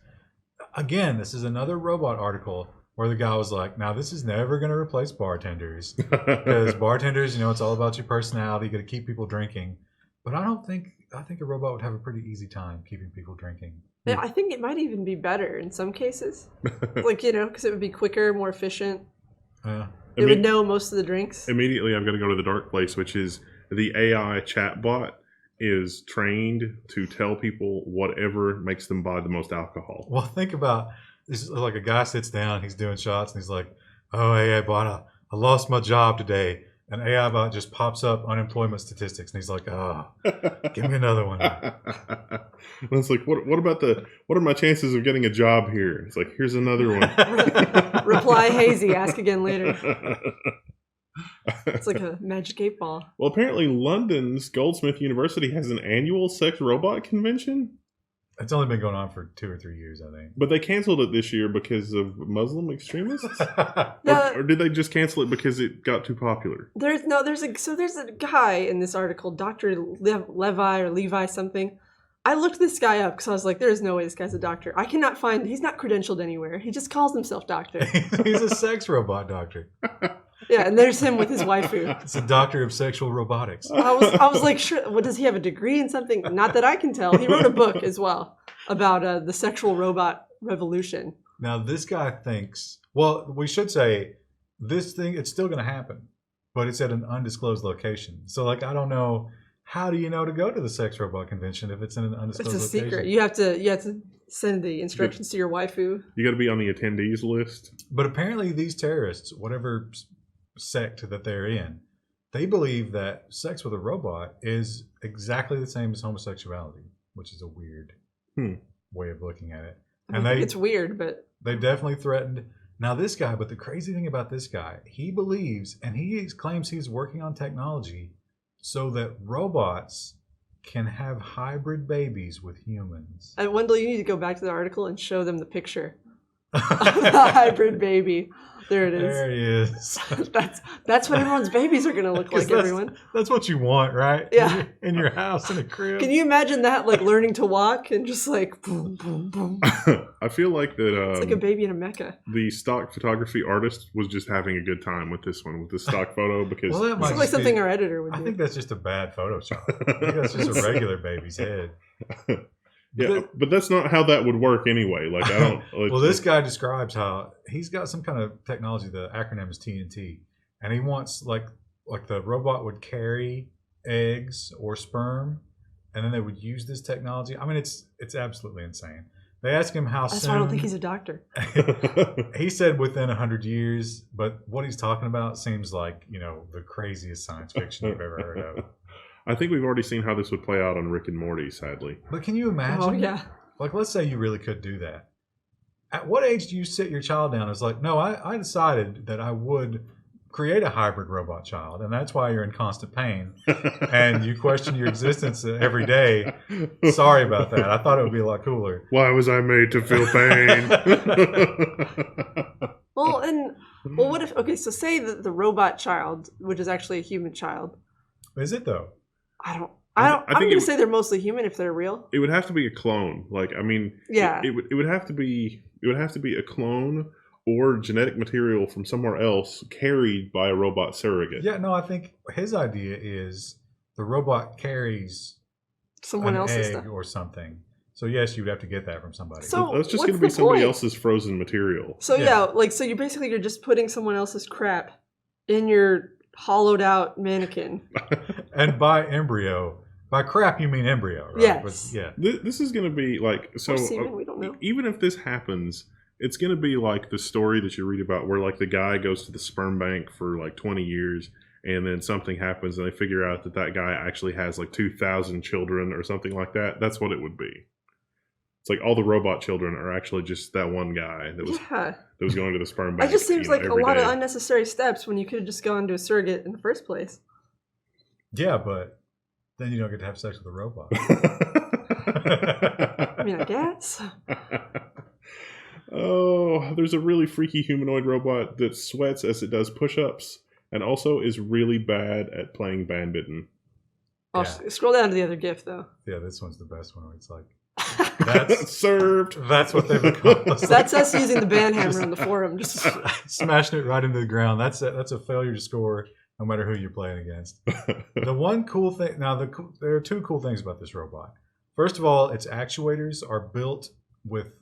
Again, this is another robot article where the guy was like, "Now this is never going to replace bartenders because bartenders, it's all about your personality. You got to keep people drinking." But I think a robot would have a pretty easy time keeping people drinking. Yeah, I think it might even be better in some cases, like because it would be quicker, more efficient. It would know most of the drinks. Immediately, I'm going to go to the dark place, which is the AI chatbot is trained to tell people whatever makes them buy the most alcohol. Well, think about this is like a guy sits down, he's doing shots, and he's like, "Oh, AI bot, I lost my job today." And AI bot just pops up unemployment statistics, and he's like, "Oh, give me another one." And it's like, what are my chances of getting a job here? It's like, here's another one. Reply hazy, ask again later. It's like a magic 8-ball. Well, apparently London's Goldsmith University has an annual sex robot convention. It's only been going on for 2 or 3 years, I think. But they canceled it this year because of Muslim extremists? No, or did they just cancel it because it got too popular? there's a guy in this article, Dr. Levi or Levi something. I looked this guy up because I was like, there's no way this guy's a doctor. I cannot find, he's not credentialed anywhere. He just calls himself doctor. He's a sex robot doctor. Yeah, and there's him with his waifu. It's a doctor of sexual robotics. I was like, sure. What does he have a degree in something? Not that I can tell. He wrote a book as well about the sexual robot revolution. Now this guy thinks. Well, we should say this thing. It's still going to happen, but it's at an undisclosed location. So, like, I don't know. How do you know to go to the sex robot convention if it's in an undisclosed It's a location? secret. You have to send the instructions to your waifu. You got to be on the attendees list. But apparently, these terrorists, whatever sect that they're in, they believe that sex with a robot is exactly the same as homosexuality, which is a weird way of looking at it. I mean, it's weird, but they definitely threatened. Now this guy, but the crazy thing about this guy, he believes and he claims he's working on technology so that robots can have hybrid babies with humans. And Wendell, you need to go back to the article and show them the picture of the hybrid baby. There it is. There he is. That's what everyone's babies are going to look like, everyone. That's what you want, right? Yeah. In your house, in a crib. Can you imagine that, like, learning to walk and just, like, boom, boom, boom? I feel like that... It's like a baby in a mecca. The stock photography artist was just having a good time with this one, with the stock photo, because... Well, that It's might like something our editor would do. I think that's just a bad Photoshop. I think that's just a regular baby's head. Yeah, but that's not how that would work anyway. Like, I don't... Like, well, this guy describes how he's got some kind of technology. The acronym is TNT, and he wants like the robot would carry eggs or sperm, and then they would use this technology. I mean, it's absolutely insane. They ask him how That's soon. why I don't think he's a doctor. He said within 100 years, but what he's talking about seems like the craziest science fiction you've ever heard of. I think we've already seen how this would play out on Rick and Morty, sadly. But can you imagine? Oh, yeah. Like, let's say you really could do that. At what age do you sit your child down? It's like, no, I decided that I would create a hybrid robot child, and that's why you're in constant pain, and you question your existence every day. Sorry about that. I thought it would be a lot cooler. Why was I made to feel pain? Well, what if? Okay, so say that the robot child, which is actually a human child. Is it though? I'm think going to say they're mostly human if they're real. It would have to be a clone. Like, I mean, yeah, it would have to be a clone or genetic material from somewhere else carried by a robot surrogate. Yeah, no, I think his idea is the robot carries someone else's egg stuff or something. So yes, you'd have to get that from somebody. So that's just what's going to be the somebody point? else's frozen material. So so you're just putting someone else's crap in your hollowed out mannequin. And by crap you mean embryo, right? Yes. But, yeah. This is going to be like, so semen, we don't know. Even if this happens, it's going to be like the story that you read about where like the guy goes to the sperm bank for like 20 years and then something happens and they figure out that guy actually has like 2,000 children or something like that. That's what it would be. It's like all the robot children are actually just that one guy that was going to the sperm bank. It just seems like a lot day. of unnecessary steps when you could have just gone to a surrogate in the first place. Yeah, but then you don't get to have sex with a robot. I mean, I guess. Oh, there's a really freaky humanoid robot that sweats as it does push-ups and also is really bad at playing badminton. Oh, Yeah. scroll down to the other GIF though. Yeah, this one's the best one. Where it's like that's Served. that's what they've accomplished. That's us using the band hammer on the forum. Just smashing it right into the ground. That's a failure to score, no matter who you're playing against. The one cool thing now, there are two cool things about this robot. First of all, its actuators are built with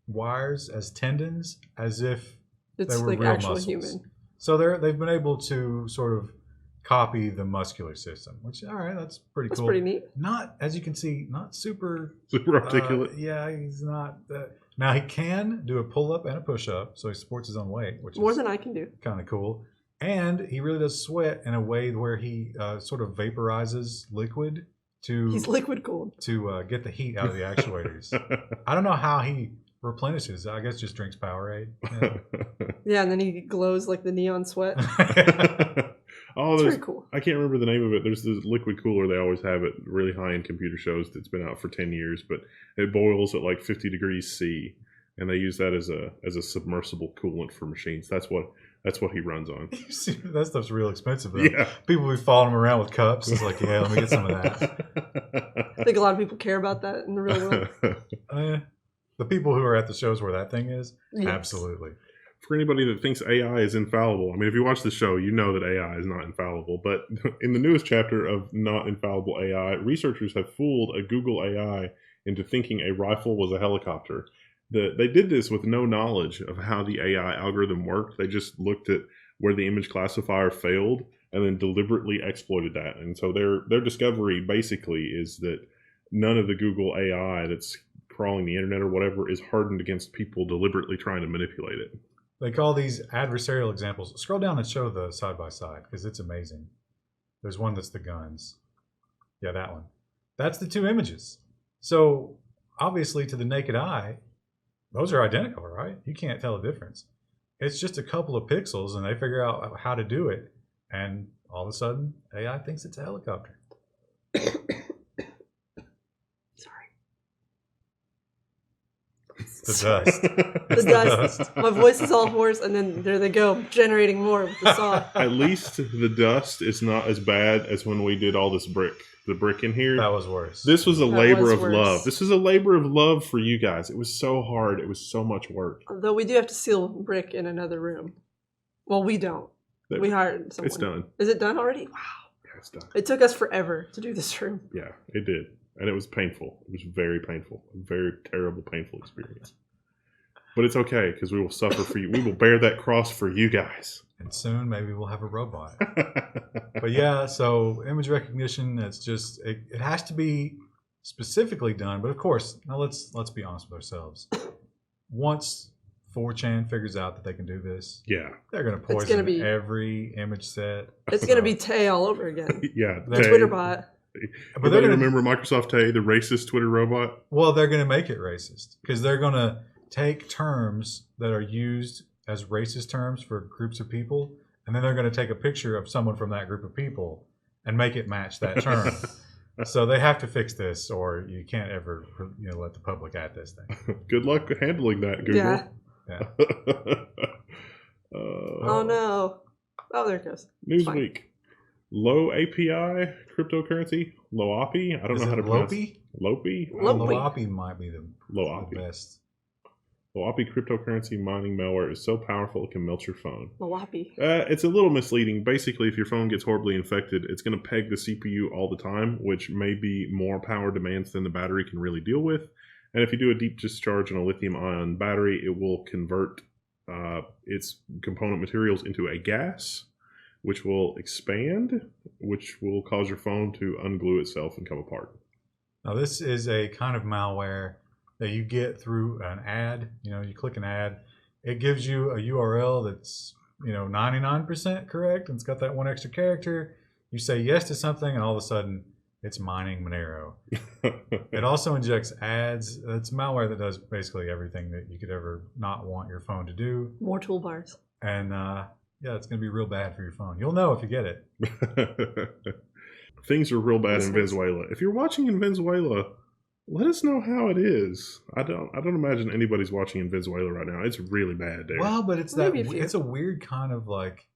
wires as tendons, as if it's they were like real actual muscles. human. So they've been able to sort of copy the muscular system, which all right, that's pretty That's cool. pretty neat. Not, as you can see, not super Articulate. yeah, he's not. Now he can do a pull up and a push up, so he supports his own weight, which More is than I can do. kind of cool. And he really does sweat in a way where he sort of vaporizes liquid He's to liquid cooled. get the heat out of the actuators. I don't know how he replenishes. I guess just drinks Powerade. Yeah. Yeah, and then he glows like the neon sweat. Oh, It's there's pretty cool. I can't remember the name of it. There's this liquid cooler they always have at really high-end computer shows that's been out for 10 years, but it boils at like 50 degrees C, and they use that as a submersible coolant for machines. That's what he runs on. You see, that stuff's real expensive though. Yeah. People be following him around with cups. It's like, yeah, let me get some of that. I think a lot of people care about that in the real world. The people who are at the shows where that thing is, Yes. absolutely. For anybody that thinks AI is infallible, I mean, if you watch the show, you know that AI is not infallible. But in the newest chapter of Not Infallible AI, researchers have fooled a Google AI into thinking a rifle was a helicopter. They did this with no knowledge of how the AI algorithm worked. They just looked at where the image classifier failed and then deliberately exploited that. And so their discovery basically is that none of the Google AI that's crawling the internet or whatever is hardened against people deliberately trying to manipulate it. They call these adversarial examples. Scroll down and show the side by side because it's amazing. There's one that's the guns. Yeah, that one. That's the two images. So obviously, to the naked eye, those are identical, right? You can't tell the difference. It's just a couple of pixels, and they figure out how to do it, and all of a sudden, AI thinks it's a helicopter. Sorry. The dust. The dust. My voice is all hoarse, and then there they go, generating more with the saw. At least the dust is not as bad as when we did all the brick in here. That was worse. This was a That labor was of worse. love. This is a labor of love for you guys. It was so hard. It was so much work. Though we do have to seal brick in another room. Well, we don't. We hired someone. It's done. Is it done already? Wow. Yeah, it's done. It took us forever to do this room. Yeah, it did. And it was painful. It was very painful. A very terrible, painful experience. But it's okay, because we will suffer for you. We will bear that cross for you guys. And soon, maybe we'll have a robot. But yeah, so image recognition, it's just, it has to be specifically done. But of course, now let's be honest with ourselves. Once 4chan figures out that they can do this, Yeah. they're going to It's poison gonna be- every image set. It's going to be Tay all over again. Yeah. The The Tay. Twitter bot. But But they're gonna, remember Microsoft Tay, the racist Twitter robot? well, they're going to make it racist because they're going to take terms that are used as racist terms for groups of people, and then they're going to take a picture of someone from that group of people and make it match that term. So they have to fix this, or you can't ever, let the public at this thing. Good luck handling that, Google. Yeah. Yeah. Oh no. Oh, there it goes. Newsweek. Low API cryptocurrency. Loapi. I don't Is know how it to pronounce Loapi? Loapi. Loapi. Loapi might be the Loapi. best. Loapi cryptocurrency mining malware is so powerful it can melt your phone. Loapi. It's a little misleading. Basically, if your phone gets horribly infected, it's going to peg the CPU all the time, which may be more power demands than the battery can really deal with. And if you do a deep discharge on a lithium-ion battery, it will convert its component materials into a gas, which will expand, which will cause your phone to unglue itself and come apart. Now, this is a kind of malware that you get through an ad. You click an ad. It gives you a URL that's, 99% correct, and it's got that one extra character. You say yes to something, and all of a sudden, it's mining Monero. It also injects ads. It's malware that does basically everything that you could ever not want your phone to do. More toolbars. And yeah, it's going to be real bad for your phone. You'll know if you get it. Things are real bad in Makes sense. Venezuela. If you're watching in Venezuela, Let us know how it is. I don't imagine anybody's watching in Venezuela right now. It's really bad there. Well, but it's Maybe a few. it's a weird kind of like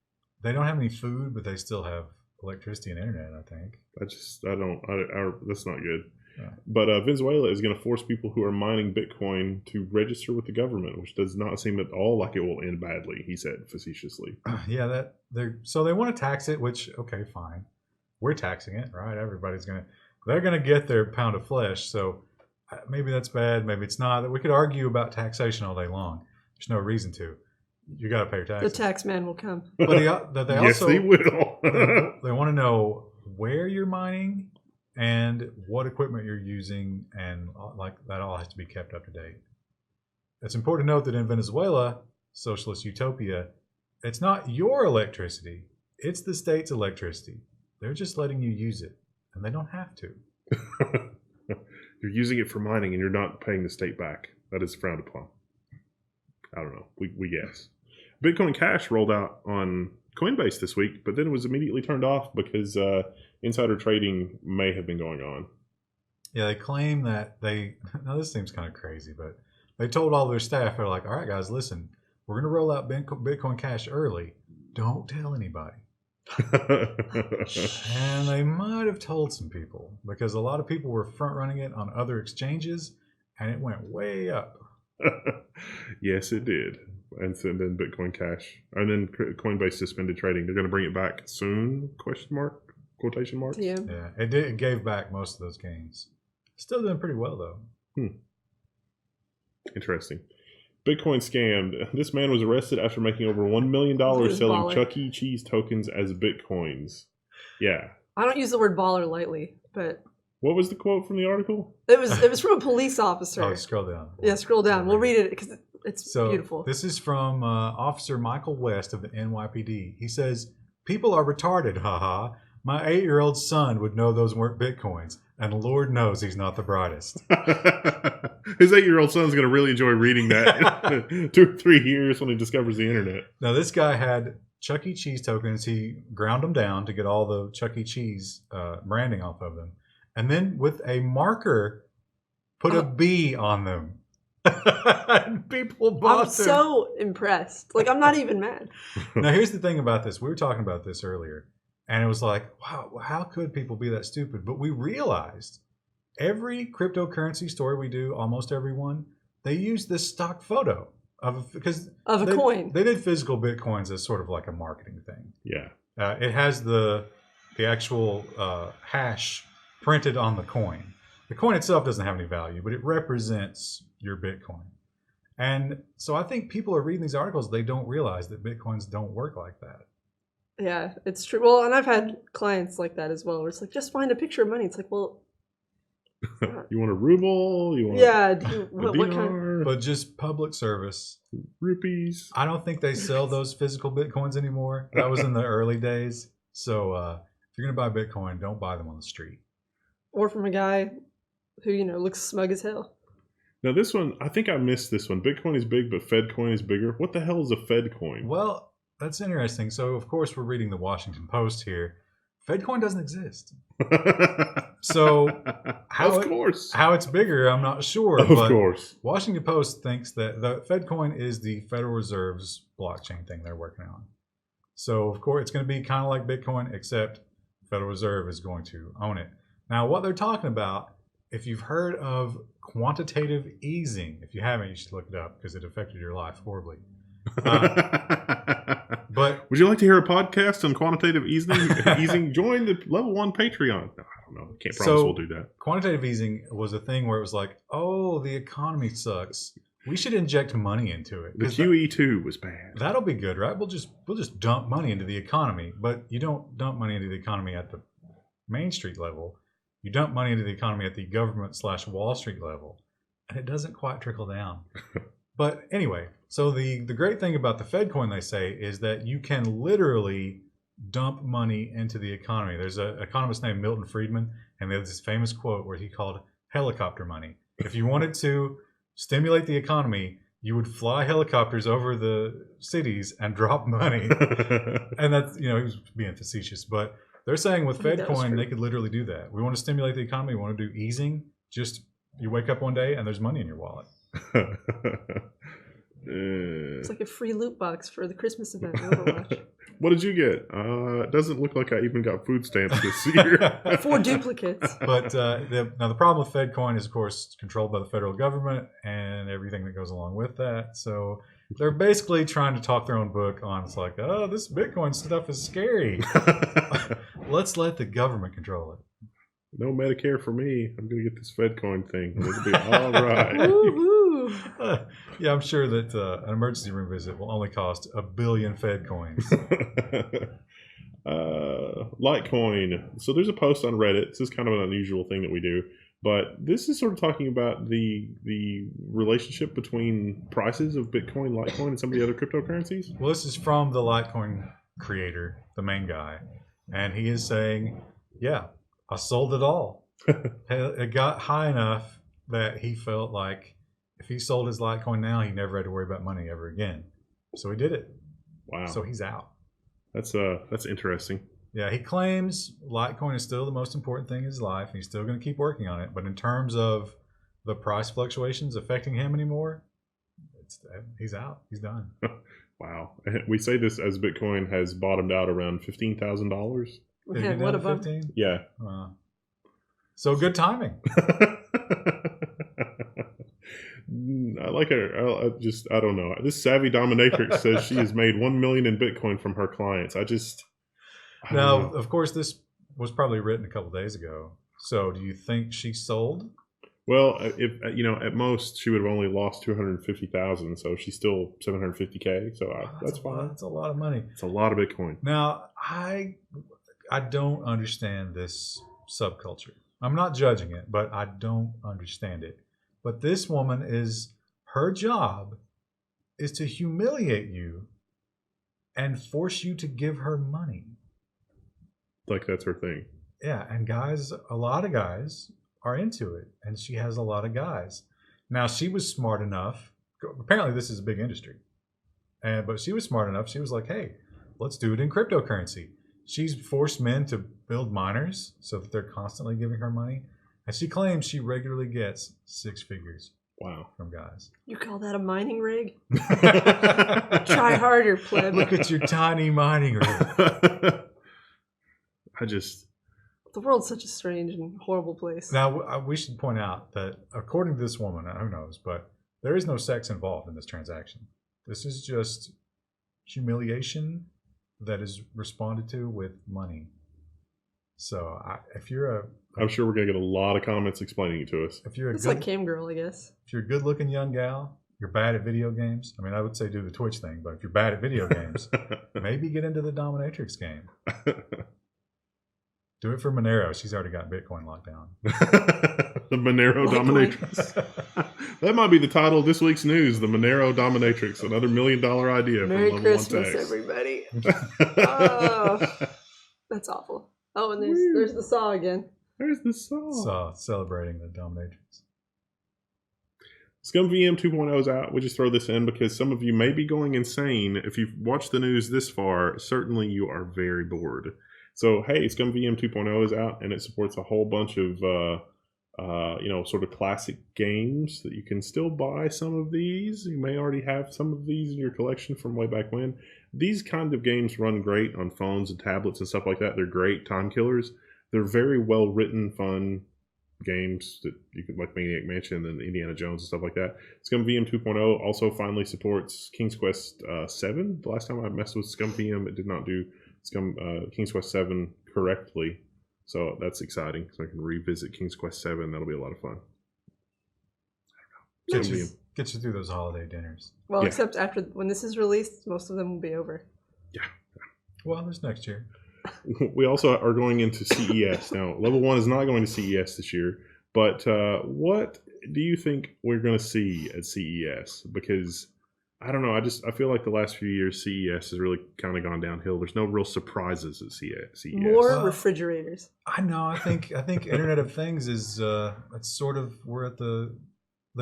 they don't have any food, but they still have electricity and internet. I think. that's not good. Yeah. But Venezuela is going to force people who are mining Bitcoin to register with the government, which does not seem at all like it will end badly, he said facetiously. Yeah, so they want to tax it, which okay, fine. We're taxing it, right? They're gonna get their pound of flesh. So maybe that's bad, maybe it's not. We could argue about taxation all day long. There's no reason to. You got to pay your The taxes. tax man will come. But they Yes, also they will. they want to know where you're mining and what equipment you're using, and like that all has to be kept up to date. It's important to note that in Venezuela, socialist utopia, it's not your electricity, it's the state's electricity. They're just letting you use it, and they don't have to. You're using it for mining and you're not paying the state back. That is frowned upon. I don't know. We guess. Bitcoin Cash rolled out on Coinbase this week, but then it was immediately turned off because insider trading may have been going on. Yeah, they claim that now this seems kind of crazy, but they told all their staff, they're like, all right, guys, listen, we're going to roll out Bitcoin Cash early. Don't tell anybody. And they might have told some people because a lot of people were front running it on other exchanges and it went way up. Yes, it did. And so then Bitcoin Cash, and then Coinbase suspended trading. They're going to bring it back soon? Quotation marks. Yeah. Yeah, it gave back most of those gains. Still doing pretty well though. Interesting. Bitcoin scammed. This man was arrested after making over $1 million selling baller. Chuck E. Cheese tokens as Bitcoins. Yeah. I don't use the word baller lightly, but What was the quote from the article? it was from a police officer. Oh, scroll down. Yeah, scroll down. We'll read it because it's So beautiful. this is from Officer Michael West of the NYPD. He says, "People are retarded, haha. My 8-year-old son would know those weren't Bitcoins, and Lord knows he's not the brightest." His 8-year-old son's going to really enjoy reading that in 2 or 3 years when he discovers the internet. Now, this guy had Chuck E. Cheese tokens. He ground them down to get all the Chuck E. Cheese branding off of them. And then with a marker, put a B on them. And people bought I'm them. so impressed. Like, I'm not even mad. Now, here's the thing about this. We were talking about this earlier. And it was like, wow, how could people be that stupid? But we realized every cryptocurrency story we do, almost everyone, they use this stock photo of Of a coin. They did physical Bitcoins as sort of like a marketing thing. Yeah. It has the actual hash printed on the coin. The coin itself doesn't have any value, but it represents your Bitcoin. And so I think people are reading these articles, they don't realize that Bitcoins don't work like that. Yeah, it's true. Well, and I've had clients like that as well, where it's like, just find a picture of money. It's like, well, You want a ruble? You want yeah, a what kind? dinar? But just public service. Rupees? I don't think they sell those physical Bitcoins anymore. That was in the early days. So if you're going to buy Bitcoin, don't buy them on the street. Or from a guy who, looks smug as hell. Now this one, I think I missed this one. Bitcoin is big, but Fedcoin is bigger. What the hell is a Fedcoin? Well, that's interesting. So, of course, we're reading the Washington Post here. Fedcoin doesn't exist. So how it's bigger, I'm not sure. Of course. Washington Post thinks that the Fedcoin is the Federal Reserve's blockchain thing they're working on. So, of course, it's going to be kind of like Bitcoin, except Federal Reserve is going to own it. Now, what they're talking about, if you've heard of quantitative easing, if you haven't, you should look it up because it affected your life horribly. But would you like to hear a podcast on quantitative easing? Join the Level 1 Patreon. No, I don't know. Can't promise we'll do that. Quantitative easing was a thing where it was like, oh, the economy sucks. We should inject money into it. The QE2 was bad. That'll be good, right? We'll just dump money into the economy, but you don't dump money into the economy at the Main Street level. You dump money into the economy at the government/Wall Street level, and it doesn't quite trickle down. But anyway, so the great thing about the Fedcoin, they say, is that you can literally dump money into the economy. There's an economist named Milton Friedman, and there's this famous quote where he called helicopter money. If you wanted to stimulate the economy, you would fly helicopters over the cities and drop money. And that's, he was being facetious, but they're saying with Fedcoin, they could literally do that. We want to stimulate the economy. We want to do easing. Just you wake up one day and there's money in your wallet. It's like a free loot box for the Christmas event in Overwatch. What did you get? It doesn't look like I even got food stamps this year. 4 duplicates. But now the problem with fedcoin is, of course, controlled by the federal government and everything that goes along with that. So they're basically trying to talk their own book on, it's like, oh, this Bitcoin stuff is scary. Let's let the government control it. No Medicare for me. I'm going to get this fedcoin thing. It'll be all right. Woo-hoo. Yeah, I'm sure that an emergency room visit will only cost 1 billion Fed coins. Litecoin. So there's a post on Reddit. This is kind of an unusual thing that we do, but this is sort of talking about the relationship between prices of Bitcoin, Litecoin, and some of the other cryptocurrencies. Well, this is from the Litecoin creator, the main guy, and he is saying, yeah, I sold it all. It got high enough that he felt like if he sold his Litecoin now, he never had to worry about money ever again. So he did it. Wow. So he's out. That's interesting. Yeah, he claims Litecoin is still the most important thing in his life, and he's still going to keep working on it. But in terms of the price fluctuations affecting him anymore, he's out. He's done. Wow. We say this as Bitcoin has bottomed out around $15,000. Yeah, what about 15? Yeah. So good timing. I like her. I don't know. This savvy dominatrix says she has made 1 million in Bitcoin from her clients. I don't Now, know. of course, this was probably written a couple days ago. So do you think she sold? Well, if at most she would have only lost 250,000, so she's still 750K. So that's fine. That's a lot of money. It's a lot of Bitcoin. Now, I don't understand this subculture. I'm not judging it, but I don't understand it. But this woman her job is to humiliate you and force you to give her money. Like that's her thing. Yeah, and guys, a lot of guys are into it, and she has a lot of guys. Now, she was smart enough. Apparently, this is a big industry, but she was smart enough. She was like, "Hey, let's do it in cryptocurrency." She's forced men to build miners so that they're constantly giving her money, and she claims she regularly gets 6 figures. Wow. From guys. You call that a mining rig? Try harder, pleb. Look at your tiny mining rig. The world's such a strange and horrible place. Now, we should point out that according to this woman, who knows, but there is no sex involved in this transaction. This is just humiliation that is responded to with money. So if you're I'm sure we're going to get a lot of comments explaining it to us. If you're it's like cam girl, I guess. If you're a good looking young gal, you're bad at video games. I mean, I would say do the Twitch thing, but if you're bad at video games, maybe get into the Dominatrix game. Do it for Monero. She's already got Bitcoin locked down. The Monero Dominatrix. That might be the title of this week's news. The Monero Dominatrix. Another $1 million idea. Merry from Christmas, Level1 everybody. Oh, that's awful. Oh, and there's the saw again. There's the saw. So celebrating the Dominatrix. ScummVM 2.0 is out. We just throw this in because some of you may be going insane. If you've watched the news this far, certainly you are very bored. So, hey, ScummVM 2.0 is out, and it supports a whole bunch of, sort of classic games that you can still buy some of these. You may already have some of these in your collection from way back when. These kind of games run great on phones and tablets and stuff like that. They're great time killers. They're very well-written, fun games that you can, like Maniac Mansion and Indiana Jones and stuff like that. ScummVM 2.0 also finally supports King's Quest 7. The last time I messed with ScummVM, it did not do King's Quest 7 correctly, so that's exciting. So I can revisit King's Quest 7. That'll be a lot of fun. Get you through those holiday dinners. Well, except after when this is released, most of them will be over. Yeah. Well, there's next year. We also are going into CES now. Level1 is not going to CES this year, but what do you think we're going to see at CES? Because I don't know. I feel like the last few years CES has really kind of gone downhill. There's no real surprises at CES. More refrigerators. I know. I think Internet of Things is it's sort of, we're at the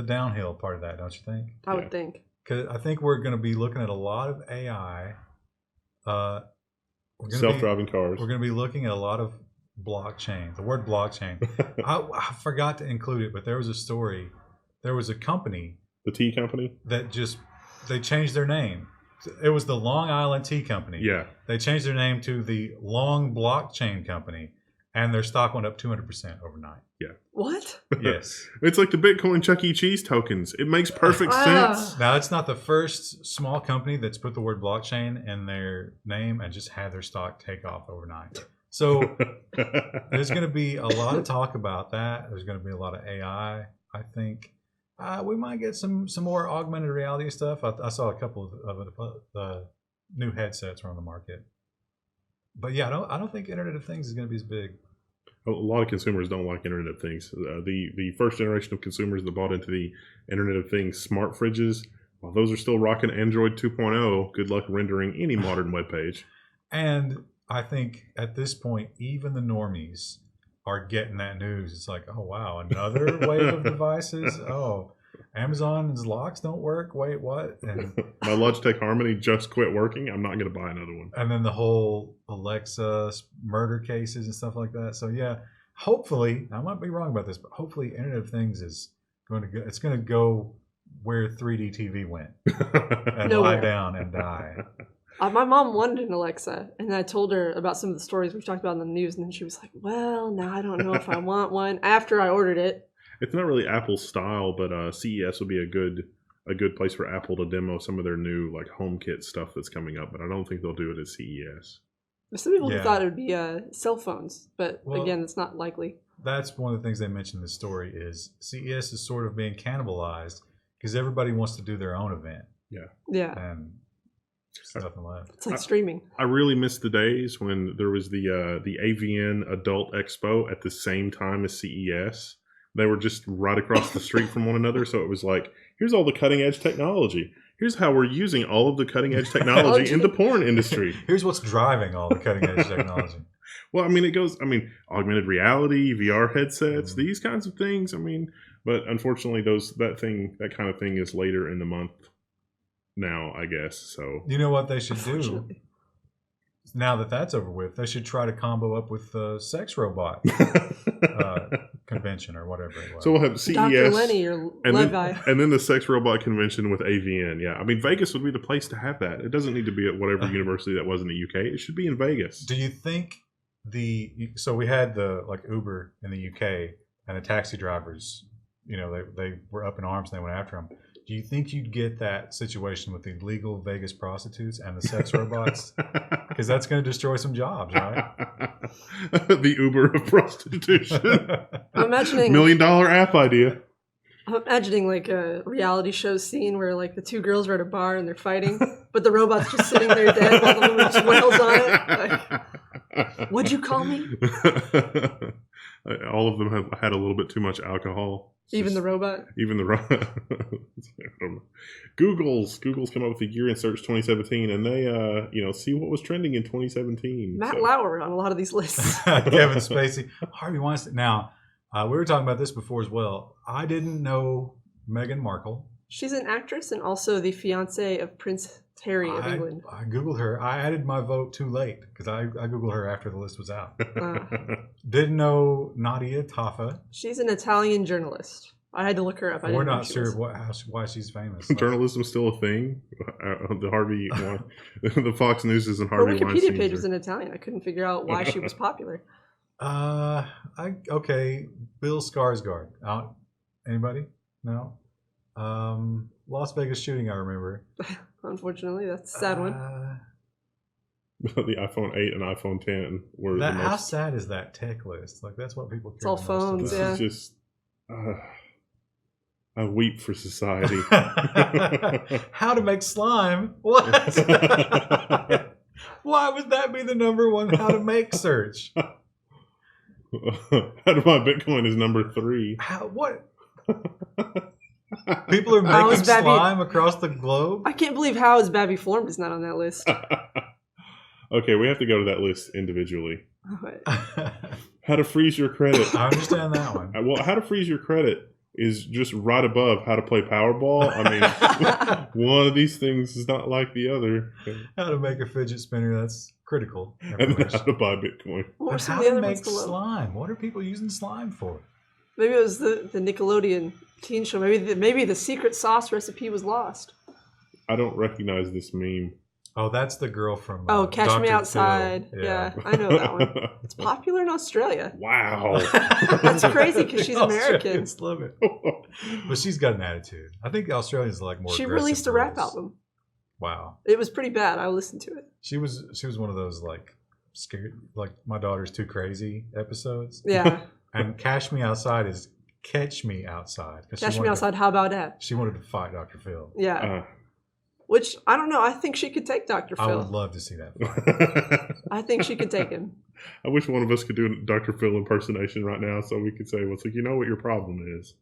downhill part of that, don't you think? I would think. Because I think we're going to be looking at a lot of AI. Self-driving cars. We're going to be looking at a lot of blockchain, the word blockchain. I forgot to include it, but there was a story. There was a company, The tea company? that they changed their name. It was the Long Island Tea Company. Yeah. They changed their name to the Long Blockchain Company, and their stock went up 200% overnight. What? Yes. It's like the Bitcoin Chuck E. Cheese tokens. It makes perfect sense. Now, it's not the first small company that's put the word blockchain in their name and just had their stock take off overnight. So there's going to be a lot of talk about that. There's going to be a lot of AI, I think. We might get some more augmented reality stuff. I saw a couple of the new headsets are on the market. But yeah, I don't think Internet of Things is going to be as big. A lot of consumers don't like Internet of Things. The first generation of consumers that bought into the Internet of Things smart fridges, while those are still rocking Android 2.0, good luck rendering any modern web page. And I think at this point, even the normies are getting that news. It's like, oh, wow, another wave of devices? Oh, Amazon's locks don't work? Wait, what? And My Logitech Harmony just quit working. I'm not going to buy another one. and then the whole Alexa murder cases and stuff like that. So yeah, hopefully, I might be wrong about this, but hopefully Internet of Things is going to go, it's going to go where 3D TV went and Nowhere. lie down and die. My mom wanted an Alexa, and I told her about some of the stories we've talked about in the news, and then she was like, well, now I don't know if I want one after I ordered it. It's not really Apple's style, but CES would be a good place for Apple to demo some of their new like HomeKit stuff that's coming up. But I don't think they'll do it at CES. There's some people Yeah. who thought it would be cell phones, but Well, again, it's not likely. That's one of the things they mentioned in the story is CES is sort of being cannibalized because everybody wants to do their own event Yeah, and there's nothing left. it's like streaming. I really miss the days when there was the AVN Adult Expo at the same time as CES. They were just right across the street from one another, so it was like, here's all the cutting edge technology. Here's how we're using all of the cutting edge technology in the porn industry. Here's what's driving all the cutting edge technology. Well, augmented reality, VR headsets, these kinds of things. But unfortunately, that kind of thing is later in the month now, I guess. So You know what they should do? Unfortunately. Now that that's over with, they should try to combo up with the sex robot convention or whatever it was. So we'll have CES, Dr. Lenny or and Levi. then the sex robot convention with AVN. Yeah, Vegas would be the place to have that. It doesn't need to be at whatever university that was in the UK. It should be in Vegas. Do you think so we had the like Uber in the UK and the taxi drivers, they were up in arms and they went after them. Do you think you'd get that situation with the legal Vegas prostitutes and the sex robots? Because that's going to destroy some jobs, right? The Uber of prostitution. I'm imagining $1 million app idea. I'm imagining like a reality show scene where like the two girls are at a bar and they're fighting, but the robot's just sitting there dead while the woman just wails on it. Like, what'd you call me? All of them have had a little bit too much alcohol. Even the robot? Even the I don't know. Google's come up with the year in search 2017, and they see what was trending in 2017. Matt Lauer on a lot of these lists. Kevin Spacey, Harvey Weinstein. Now, we were talking about this before as well. I didn't know Meghan Markle. She's an actress and also the fiance of Prince Harry of England. I Googled her. I added my vote too late because I Googled her after the list was out. Didn't know Nadia Taffa. She's an Italian journalist. I had to look her up. We're not sure why she's famous. Journalism's still a thing. The Harvey, the Fox News is and Her Harvey Wikipedia Weinstein. page was in Italian. I couldn't figure out why she was popular. Okay. Bill Skarsgård. Anybody? No. Las Vegas shooting. I remember. Unfortunately, that's a sad one. The iPhone 8 and iPhone 10 were the most. How sad is that tech list? Like that's what people. It's all phones. This Yeah. is just. I weep for society. How to make slime? What? Why would that be the number one how to make search? How to buy Bitcoin is number 3. What? People are making slime across the globe? I can't believe How is Babby Formed is not on that list. Okay, we have to go to that list individually. How to freeze your credit. I understand that one. Well, how to freeze your credit is just right above how to play Powerball. I mean, one of these things is not like the other. How to make a fidget spinner. That's critical And then information. how to buy Bitcoin. What were But some how of the to other make ones below? slime? What are people using slime for? Maybe it was the Nickelodeon teen show. Maybe the secret sauce recipe was lost. I don't recognize this meme. Oh, that's the girl from Catch Me Dr. Outside. Phil. Yeah, I know that one. It's popular in Australia. Wow. That's crazy because she's American. Australians love it. But she's got an attitude. I think Australians like more She aggressive released a rap girls. album. Wow. It was pretty bad. I listened to it. She was one of those like scared, like my daughter's too crazy episodes. Yeah. And Cash Me Outside is Catch Me Outside. 'Cause she Catch Me wanted Outside. How about that? She wanted to fight Dr. Phil. Yeah. Which, I don't know. I think she could take Dr. I would Phil. love to see that fight. I think she could take him. I wish one of us could do a Dr. Phil impersonation right now so we could say, well, it's like, you know what your problem is.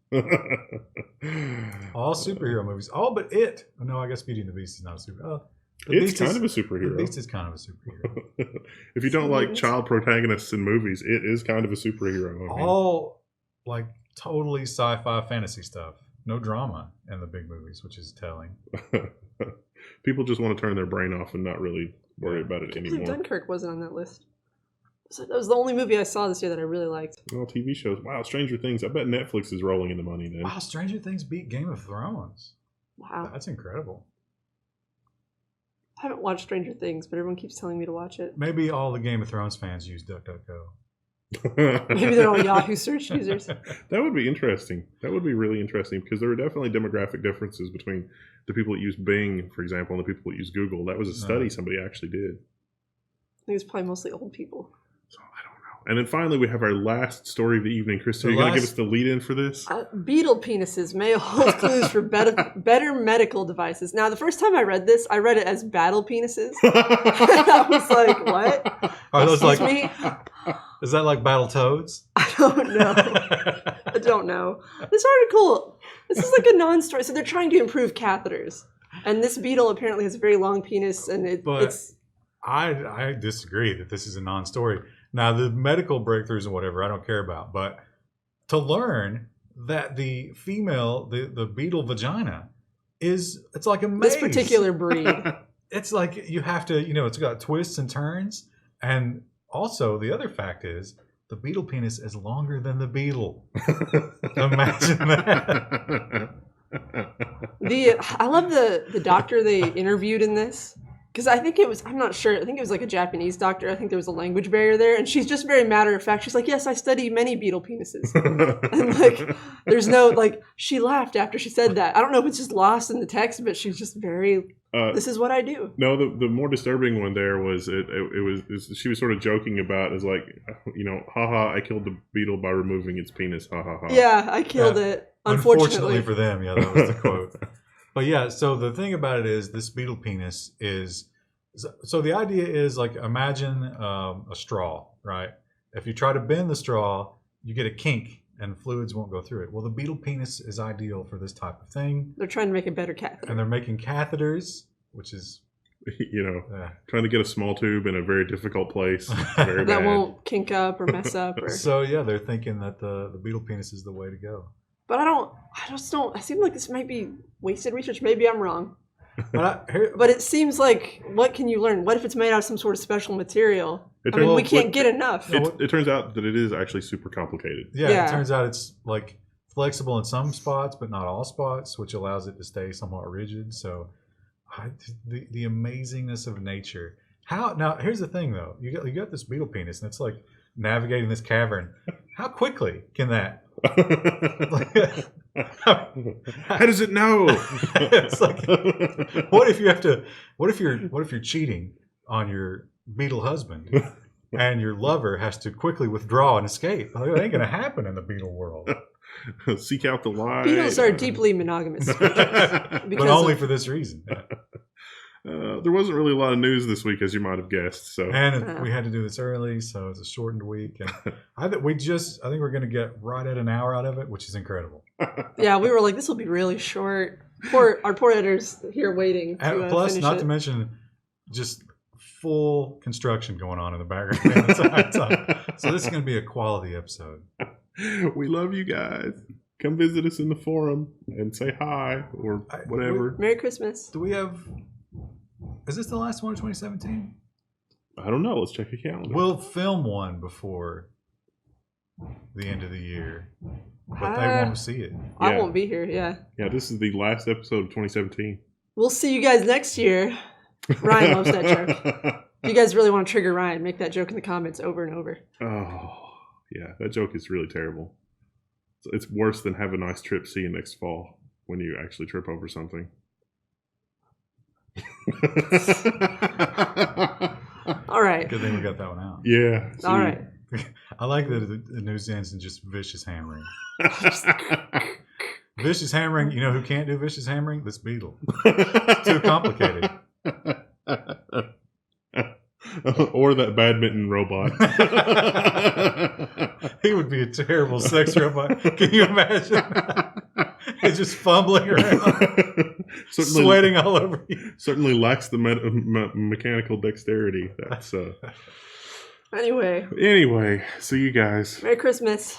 All superhero movies. Oh, but it. Oh, no, I guess Beauty and the Beast is not a superhero. Oh, It's kind of a superhero. The Beast is kind of a superhero. If you don't like child protagonists in movies, it is kind of a superhero. I mean, All like totally sci-fi fantasy stuff. No drama in the big movies, which is telling. people just want to turn their brain off and not really worry about it I can't believe anymore. Dunkirk wasn't on that list. That was the only movie I saw this year that I really liked. Well, TV shows. Wow, Stranger Things. I bet Netflix is rolling in the money then. Wow, Stranger Things beat Game of Thrones. Wow. That's incredible. I haven't watched Stranger Things, but everyone keeps telling me to watch it. Maybe all the Game of Thrones fans use DuckDuckGo. Maybe they're all Yahoo search users. That would be interesting. That would be really interesting because there are definitely demographic differences between the people that use Bing, for example, and the people that use Google. That was a study somebody actually did. I think it's probably mostly old people. So I don't know. And then finally, we have our last story of the evening. Krista, are you going to give us the lead in for this? Beetle penises may hold clues for better medical devices. Now, the first time I read this, I read it as battle penises. I was like, what? Are those Excuse like? me? Is that like Battle Toads? I don't know. I don't know. This article, this is like a non-story. So they're trying to improve catheters. And this beetle apparently has a very long penis. And it's... I disagree that this is a non-story. Now, the medical breakthroughs and whatever, I don't care about. But to learn that the female, the beetle vagina, it's like a maze. This particular breed. It's like you have to, it's got twists and turns. And also, the other fact is, the beetle penis is longer than the beetle. Imagine that. I love the doctor they interviewed in this. Because I think it was, I'm not sure, I think it was like a Japanese doctor. I think there was a language barrier there. And she's just very matter of fact. She's like, yes, I study many beetle penises. And like, there's no, like, she laughed after she said that. I don't know if it's just lost in the text, but she's just very, this is what I do. No, the more disturbing one there was, it was she was sort of joking about, is like, haha, I killed the beetle by removing its penis, ha ha ha. Yeah, I killed it. Unfortunately for them, yeah, that was the quote. But yeah, so the thing about it is this beetle penis is, so the idea is like, imagine a straw, right? If you try to bend the straw, you get a kink and fluids won't go through it. Well, the beetle penis is ideal for this type of thing. They're trying to make a better catheter. And they're making catheters, which is... trying to get a small tube in a very difficult place. Very that bad. won't kink up or mess up. Or... So yeah, they're thinking that the beetle penis is the way to go. But I seem like this might be wasted research. Maybe I'm wrong. But it seems like, what can you learn? What if it's made out of some sort of special material? We can't get enough. It turns out that it is actually super complicated. Yeah, it turns out it's like flexible in some spots, but not all spots, which allows it to stay somewhat rigid. So the amazingness of nature. Now, here's the thing, though. You got this beetle penis, and it's like navigating this cavern. How quickly can that... How does it know? It's like, what if you're cheating on your beetle husband and your lover has to quickly withdraw and escape? It ain't gonna happen in the beetle world. Seek out the light. Beetles are deeply monogamous but only for this reason. There wasn't really a lot of news this week, as you might have guessed. So, and we had to do this early, so it's a shortened week. And I think we're going to get right at an hour out of it, which is incredible. Yeah, we were like, this will be really short. Our poor editors here waiting. To, plus, finish not it. to mention, just full construction going on in the background. So this is going to be a quality episode. We love you guys. Come visit us in the forum and say hi or whatever. Merry Christmas. Do we have... Is this the last one of 2017? I don't know. Let's check a calendar. We'll film one before the end of the year, but they won't see it. I Yeah. won't be here. Yeah. Yeah, this is the last episode of 2017. We'll see you guys next year. Ryan loves that joke. If you guys really want to trigger Ryan, make that joke in the comments over and over. Oh, yeah, that joke is really terrible. It's worse than have a nice trip, see you next fall, when you actually trip over something. All right. Good thing we got that one out. Yeah. All right. I like that the news ends in just vicious hammering. Vicious hammering. You know who can't do vicious hammering? This Beetle. Too complicated. Or that badminton robot. He would be a terrible sex robot. Can you imagine? He's just fumbling around, sweating all over you. Certainly lacks the mechanical dexterity. That's Anyway. Anyway, see you guys. Merry Christmas.